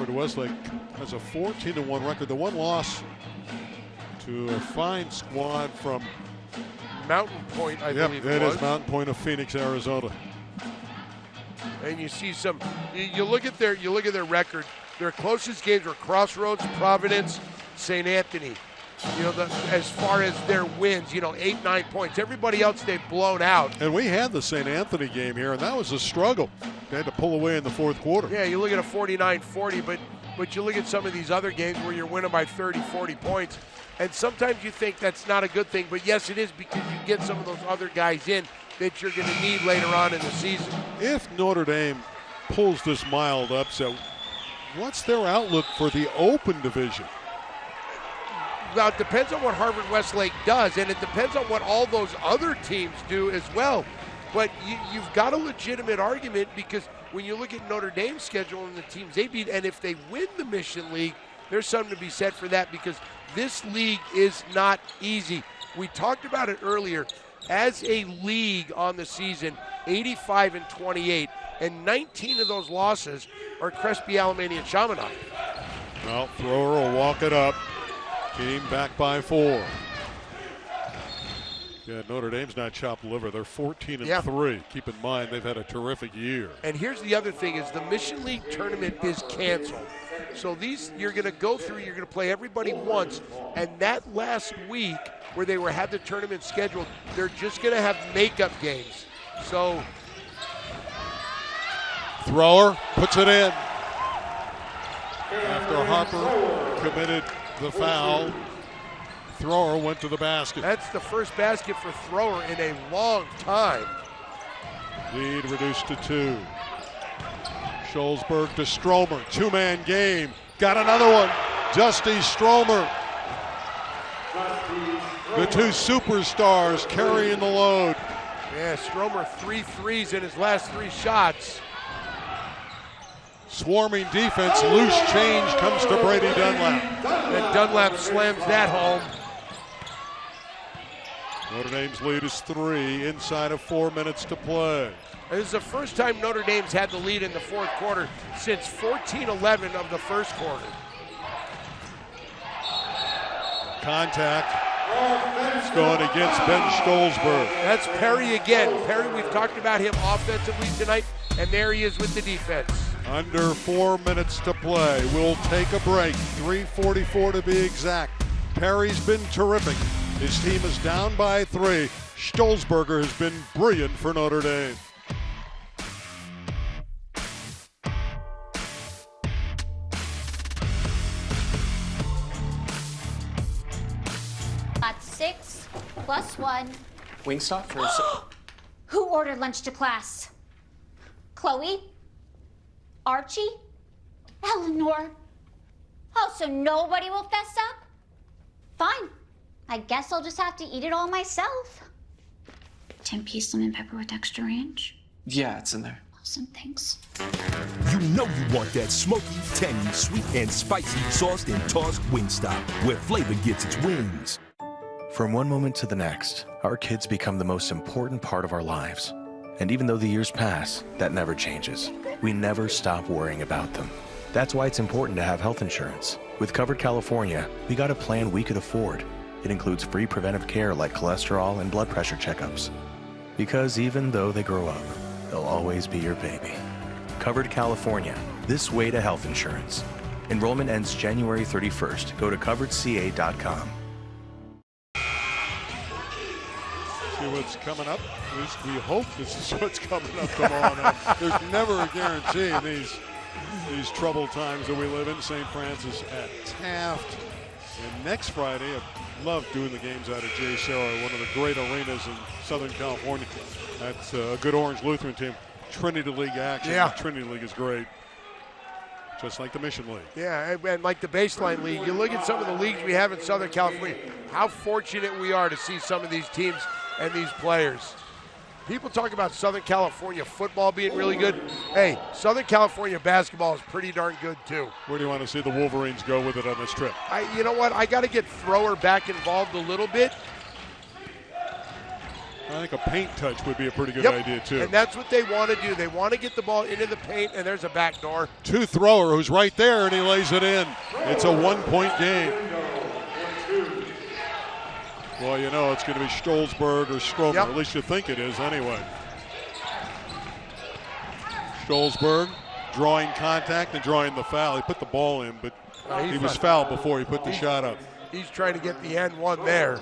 Harvard Westlake has a 14-1 record. The one loss to a fine squad from Mountain Point, I believe it was. Is Mountain Point of Phoenix, Arizona. And you see some. You look at their record. Their closest games were Crossroads, Providence, St. Anthony. As far as their wins, 8, 9 points. Everybody else they've blown out. And we had the St. Anthony game here, and that was a struggle. They had to pull away in the fourth quarter. Yeah, you look at a 49-40, but you look at some of these other games where you're winning by 30, 40 points, and sometimes you think that's not a good thing, but yes, it is, because you get some of those other guys in that you're going to need later on in the season. If Notre Dame pulls this mild upset, what's their outlook for the Open Division? Well, it depends on what Harvard Westlake does, and it depends on what all those other teams do as well. But you've got a legitimate argument, because when you look at Notre Dame's schedule and the teams they beat, and if they win the Mission League, there's something to be said for that, because this league is not easy. We talked about it earlier. As a league on the season, 85-28, and 19 of those losses are Crespi, Alemany, and Chaminade. Well, Thrower will walk it up. Team back by 4. Yeah, Notre Dame's not chopped liver. They're 14-3. Keep in mind, they've had a terrific year. And here's the other thing is the Mission League tournament is canceled. So you're going to go through, you're going to play everybody once, and that last week where they had the tournament scheduled, they're just going to have makeup games. So Thrower puts it in. After Harper committed the foul, Thrower went to the basket. That's the first basket for Thrower in a long time. Lead reduced to 2. Scholzberg to Stromer. 2-man game. Got another one. Justy Stromer. The two superstars carrying the load. Yeah, Stromer 3 threes in his last 3 shots. Swarming defense, loose change comes to Brady Dunlap. And Dunlap slams that home. Notre Dame's lead is 3 inside of 4 minutes to play. This is the first time Notre Dame's had the lead in the fourth quarter since 14-11 of the first quarter. Contact. It's going against Ben Scholzberg. That's Perry again. Perry, we've talked about him offensively tonight, and there he is with the defense. Under 4 minutes to play. We'll take a break. 3:44 to be exact. Perry's been terrific. His team is down by 3. Stolzberger has been brilliant for Notre Dame. Got 6 plus 1. Wingstop for Who ordered lunch to class? Chloe? Archie? Eleanor? Oh, so nobody will fess up? Fine. I guess I'll just have to eat it all myself. 10-piece lemon pepper with extra ranch? Yeah, it's in there. Awesome, thanks. You know you want that smoky, tangy, sweet, and spicy sauced and tossed Wingstop, where flavor gets its wings. From one moment to the next, our kids become the most important part of our lives. And even though the years pass, that never changes. We never stop worrying about them. That's why it's important to have health insurance. With Covered California, we got a plan we could afford. It includes free preventive care like cholesterol and blood pressure checkups. Because even though they grow up, they'll always be your baby. Covered California, this way to health insurance. Enrollment ends January 31st. Go to coveredca.com. See what's coming up. At least we hope this is what's coming up tomorrow night. There's never a guarantee in these troubled times that we live in. St. Francis at Taft. And next Friday, I love doing the games out of J. Sarah, one of the great arenas in Southern California. That's a good Orange Lutheran team. Trinity League action. Yeah. The Trinity League is great. Just like the Mission League. Yeah, and like the Baseline League. You look at some of the leagues we have in Southern California, how fortunate we are to see some of these teams and these players. People talk about Southern California football being really good. Hey, Southern California basketball is pretty darn good too. Where do you want to see the Wolverines go with it on this trip? You know what? I got to get Thrower back involved a little bit. I think a paint touch would be a pretty good Yep. idea, too. And that's what they want to do. They want to get the ball into the paint, and there's a back door. Two-thrower who's right there, and he lays it in. It's a one-point game. Well, you know it's going to be Stolzberg or Stromer. Yep. At least you think it is anyway. Stolzberg drawing contact and drawing the foul. He put the ball in, but he was fouled before he put the shot up. He's trying to get the and one there.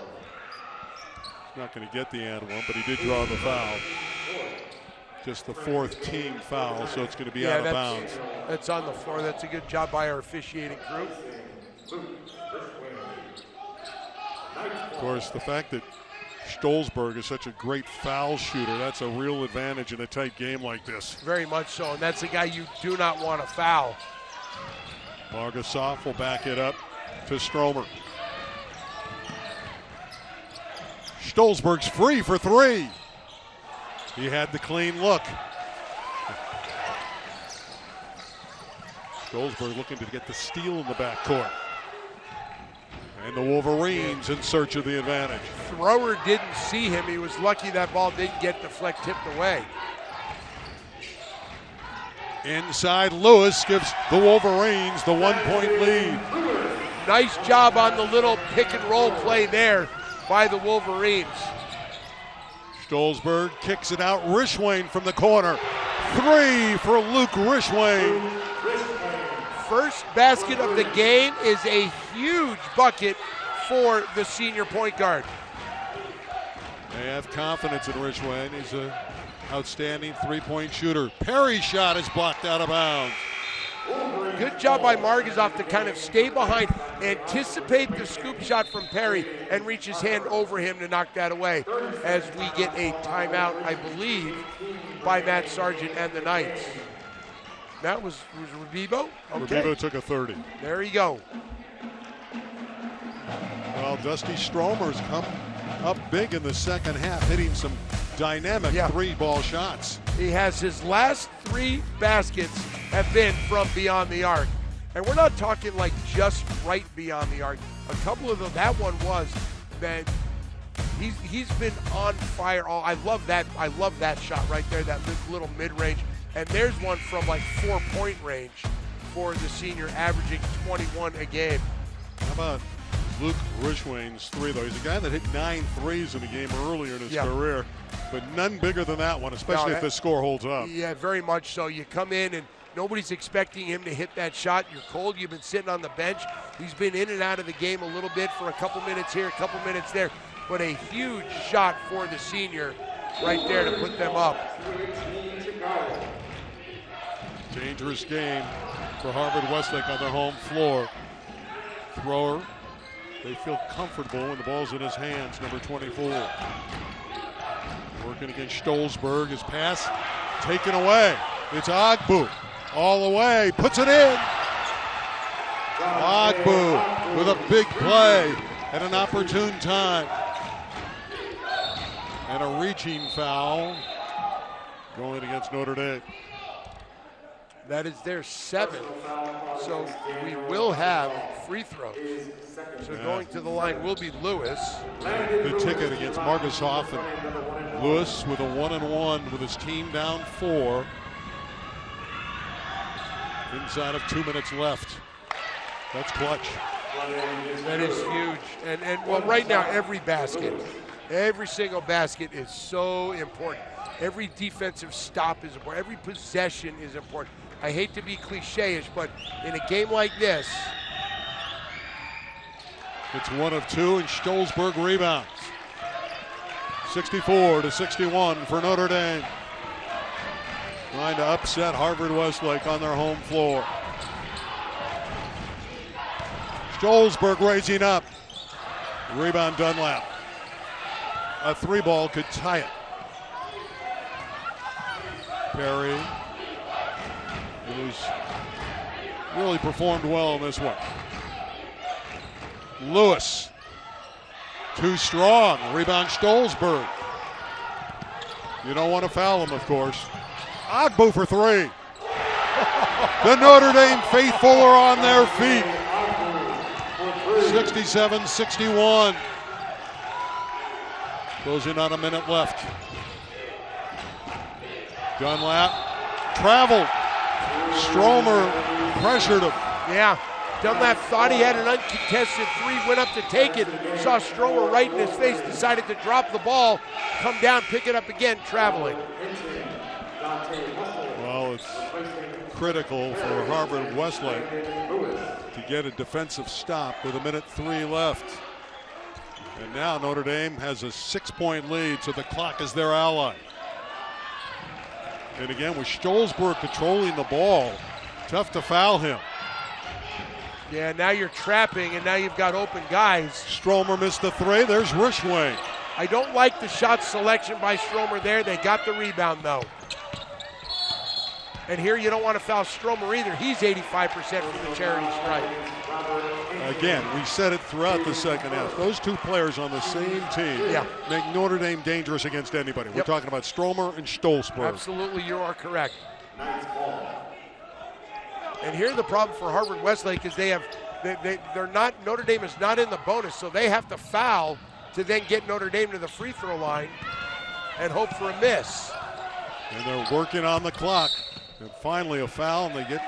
Not going to get the and one, but he did draw the foul. Just the fourth team foul, so it's going to be out of bounds. That's on the floor. That's a good job by our officiating crew. Of course, the fact that Stolzberg is such a great foul shooter, that's a real advantage in a tight game like this. Very much so, and that's a guy you do not want to foul. Margasov will back it up to Stromer. Stolzberg's free for three. He had the clean look. Stolzberg looking to get the steal in the backcourt. And the Wolverines in search of the advantage. Thrower didn't see him. He was lucky that ball didn't get deflect tipped away. Inside, Lewis gives the Wolverines the 1-point lead. Nice job on the little pick and roll play there by the Wolverines. Stolzberg kicks it out. Rishwain from the corner. Three for Luke Rishwain. First basket of the game is a huge bucket for the senior point guard. They have confidence in Rishwain. He's an outstanding three-point shooter. Perry's shot is blocked out of bounds. Good job by Margasov to kind of stay behind, anticipate the scoop shot from Perry, and reach his hand over him to knock that away as we get a timeout, I believe, by Matt Sargent and the Knights. That was Rebibo? Okay. Rebibo took a 30. There you go. Well, Dusty Stromer's come up big in the second half, hitting some dynamic three-ball shots. He has his last three baskets have been from beyond the arc. And we're not talking like just right beyond the arc. A couple of them, that one was, that he's been on fire. I love that shot right there, that little mid-range. And there's one from like 4-point range for the senior, averaging 21 a game. How about Luke Rishwain's three, though? He's a guy that hit 9 threes in a game earlier in his career, but none bigger than that one, especially if the score holds up. Yeah, very much so. You come in and nobody's expecting him to hit that shot. You're cold. You've been sitting on the bench. He's been in and out of the game a little bit for a couple minutes here, a couple minutes there, but a huge shot for the senior right there to put them up. Dangerous game for Harvard Westlake on their home floor. Thrower, they feel comfortable when the ball's in his hands, number 24. Working against Stolzberg, his pass taken away. It's Agbu, all the way, puts it in. Agbu with a big play at an opportune time. And a reaching foul going against Notre Dame. That is their 7th, so we will have free throws. So going to the line will be Lewis. The ticket against Margasov, and Lewis with a 1-and-1 with his team down 4. Inside of 2 minutes left. That's clutch. That is huge. And well, right now, every single basket is so important. Every defensive stop is important. Every possession is important. I hate to be cliche-ish, but in a game like this. It's 1 of 2, and Stolzberg rebounds. 64-61 for Notre Dame. Trying to upset Harvard Westlake on their home floor. Stolzberg raising up. Rebound Dunlap. A 3-ball could tie it. Perry, who's really performed well in this one. Lewis, too strong. Rebound Stolzberg. You don't want to foul him, of course. Agbu for 3. The Notre Dame faithful are on their feet. 67-61. Goes in on a minute left. Dunlap traveled. Stromer pressured him. Yeah. Dunlap thought he had an uncontested three, went up to take it, saw Stromer right in his face, decided to drop the ball, come down, pick it up again, traveling. Well, it's critical for Harvard Westlake to get a defensive stop with 1:03 left. And now Notre Dame has a 6-point lead, so the clock is their ally. And again, with Stolzberg controlling the ball, tough to foul him. Yeah, now you're trapping, and now you've got open guys. Stromer missed the three. There's Rishway. I don't like the shot selection by Stromer there. They got the rebound, though. And here you don't want to foul Stromer either. He's 85% from the charity stripe. Again, we said it throughout the second half. Those two players on the same team make Notre Dame dangerous against anybody. We're talking about Stromer and Stolzberg. Absolutely, you are correct. And here the problem for Harvard Westlake is they're not, Notre Dame is not in the bonus, so they have to foul to then get Notre Dame to the free throw line and hope for a miss. And they're working on the clock. And finally a foul, and they get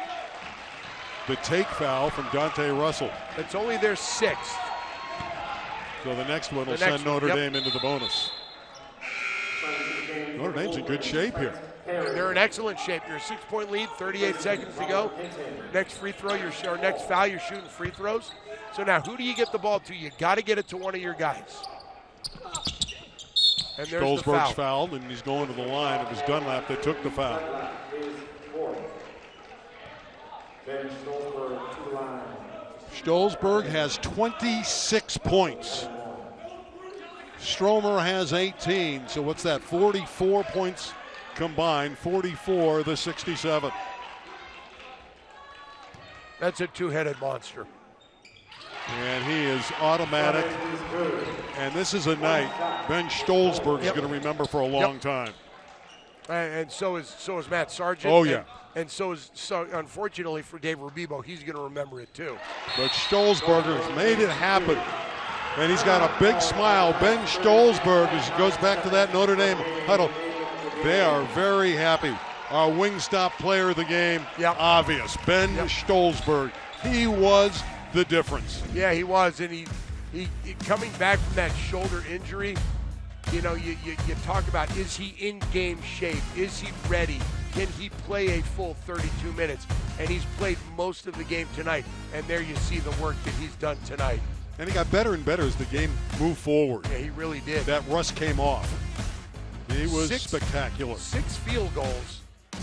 the take foul from Dante Russell. It's only their 6th. So the next one will send Notre Dame into the bonus. Notre Dame's in good shape here. They're in excellent shape. You're a 6-point lead, 38 seconds to go. Next free throw, or next foul, you're shooting free throws. So now, who do you get the ball to? You got to get it to one of your guys. And there's the foul. Stolzberg's fouled, and he's going to the line. It was Dunlap that took the foul. Stolzberg has 26 points. Stromer has 18. So what's that? 44 points combined. 44 the 67. That's a two-headed monster. And he is automatic. And this is a night Ben Stolzberg is going to remember for a long time. And so is Matt Sargent. Oh, yeah. And so unfortunately for Dave Rubebo, he's going to remember it too. But Stolzberger has made it happen. And he's got a big smile. Ben Stolzberg, as he goes back to that Notre Dame huddle. They are very happy. Our Wingstop player of the game, obvious. Ben Stolzberg. He was the difference. Yeah, he was. And he coming back from that shoulder injury, you know, you talk about, is he in game shape? Is he ready? Can he play a full 32 minutes? And he's played most of the game tonight. And there you see the work that he's done tonight. And he got better and better as the game moved forward. Yeah, he really did. That rust came off. He was spectacular. 6 field goals,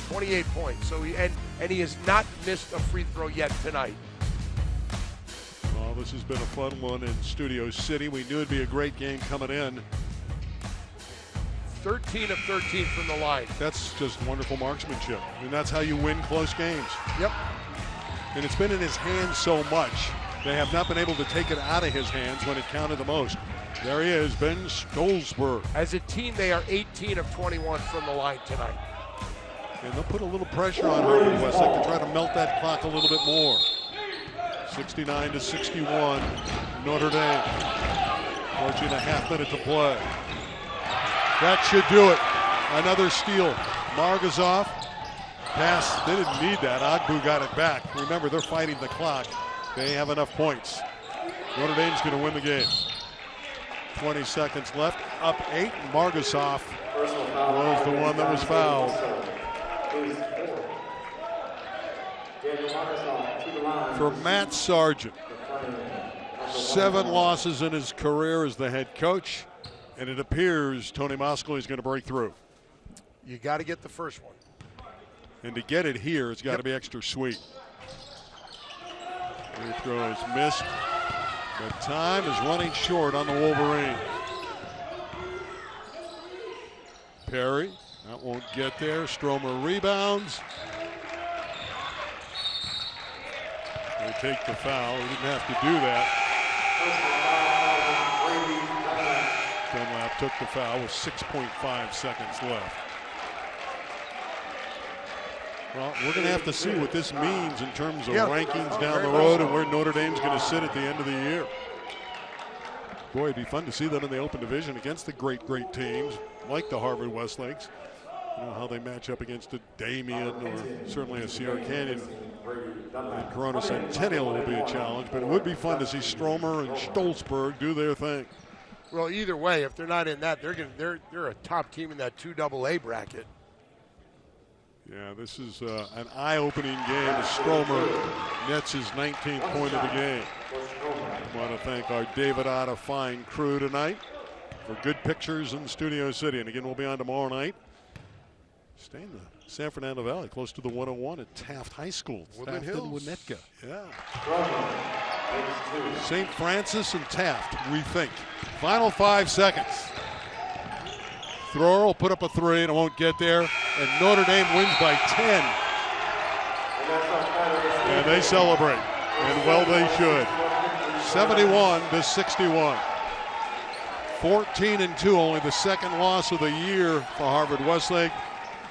28 points. So he has not missed a free throw yet tonight. Well, this has been a fun one in Studio City. We knew it'd be a great game coming in. 13 of 13 from the line. That's just wonderful marksmanship. And that's how you win close games. Yep. And it's been in his hands so much. They have not been able to take it out of his hands when it counted the most. There he is, Ben Stolzberg. As a team, they are 18 of 21 from the line tonight. And they'll put a little pressure on Harvard Westlake to try to melt that clock a little bit more. 69 to 61, Notre Dame. 14.5 minutes to play. That should do it. Another steal. Margazov. Pass, they didn't need that. Agbu got it back. Remember, they're fighting the clock. They have enough points. Notre Dame's going to win the game. 20 seconds left. Up 8. Margazov was the one that was fouled. For Matt Sargent, 7 losses in his career as the head coach, and it appears Tony Moskowitz is going to break through. You got to get the first one. And to get it here, it's got to be extra sweet. Free throw is missed. But time is running short on the Wolverines. Perry, that won't get there. Stromer rebounds. They take the foul. He didn't have to do that. Dunlap took the foul with 6.5 seconds left. Well, we're going to have to see what this means in terms of rankings down the road and where Notre Dame's going to sit at the end of the year. Boy, it'd be fun to see them in the open division against the great teams like the Harvard Westlakes. You know how they match up against a Damien or certainly a Sierra Canyon. And Corona Centennial will be a challenge, but it would be fun to see Stromer and Stolzberg do their thing. Well, either way, if they're not in that, they're a top team in that 2AA bracket. Yeah, this is an eye-opening game as Stromer nets his 19th point of the game. I want to thank our David Otta fine crew tonight for good pictures in Studio City. And again, we'll be on tomorrow night. Stay in the San Fernando Valley, close to the 101 at Taft High School. Woodland Taft Hills. and Winnetka. Yeah. St. Francis and Taft, we think. Final 5 seconds. Thrower will put up a 3 and it won't get there. And Notre Dame wins by 10. And they celebrate. And well they should. 71-61. 14-2, only the second loss of the year for Harvard Westlake.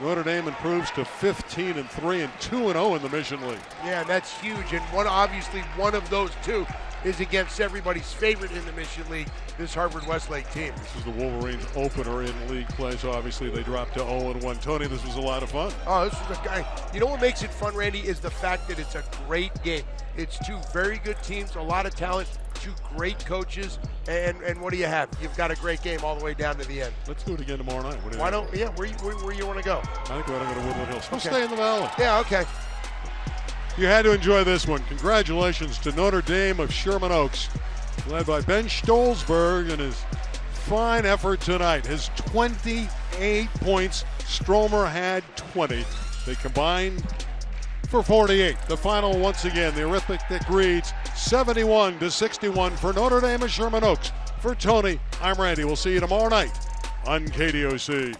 Notre Dame improves to 15-3 and 2-0 in the Mission League. Yeah, that's huge. And obviously one of those two is against everybody's favorite in the Mission League, this Harvard Westlake team. This is the Wolverines opener in league play, so obviously they dropped to 0-1. Tony, this was a lot of fun. Oh, this was a guy. You know what makes it fun, Randy, is the fact that it's a great game. It's two very good teams, a lot of talent, two great coaches, and what do you have? You've got a great game all the way down to the end. Let's do it again tomorrow night. Why don't? Yeah, where you want to go? I think we're going to go to Woodland Hills. We'll Okay. stay in the Valley. Yeah, okay. You had to enjoy this one. Congratulations to Notre Dame of Sherman Oaks, led by Ben Stolzberg and his fine effort tonight. His 28 points. Stromer had 20. They combined for 48. The final, once again, the arithmetic reads 71-61 for Notre Dame of Sherman Oaks. For Tony, I'm Randy. We'll see you tomorrow night on KDOC.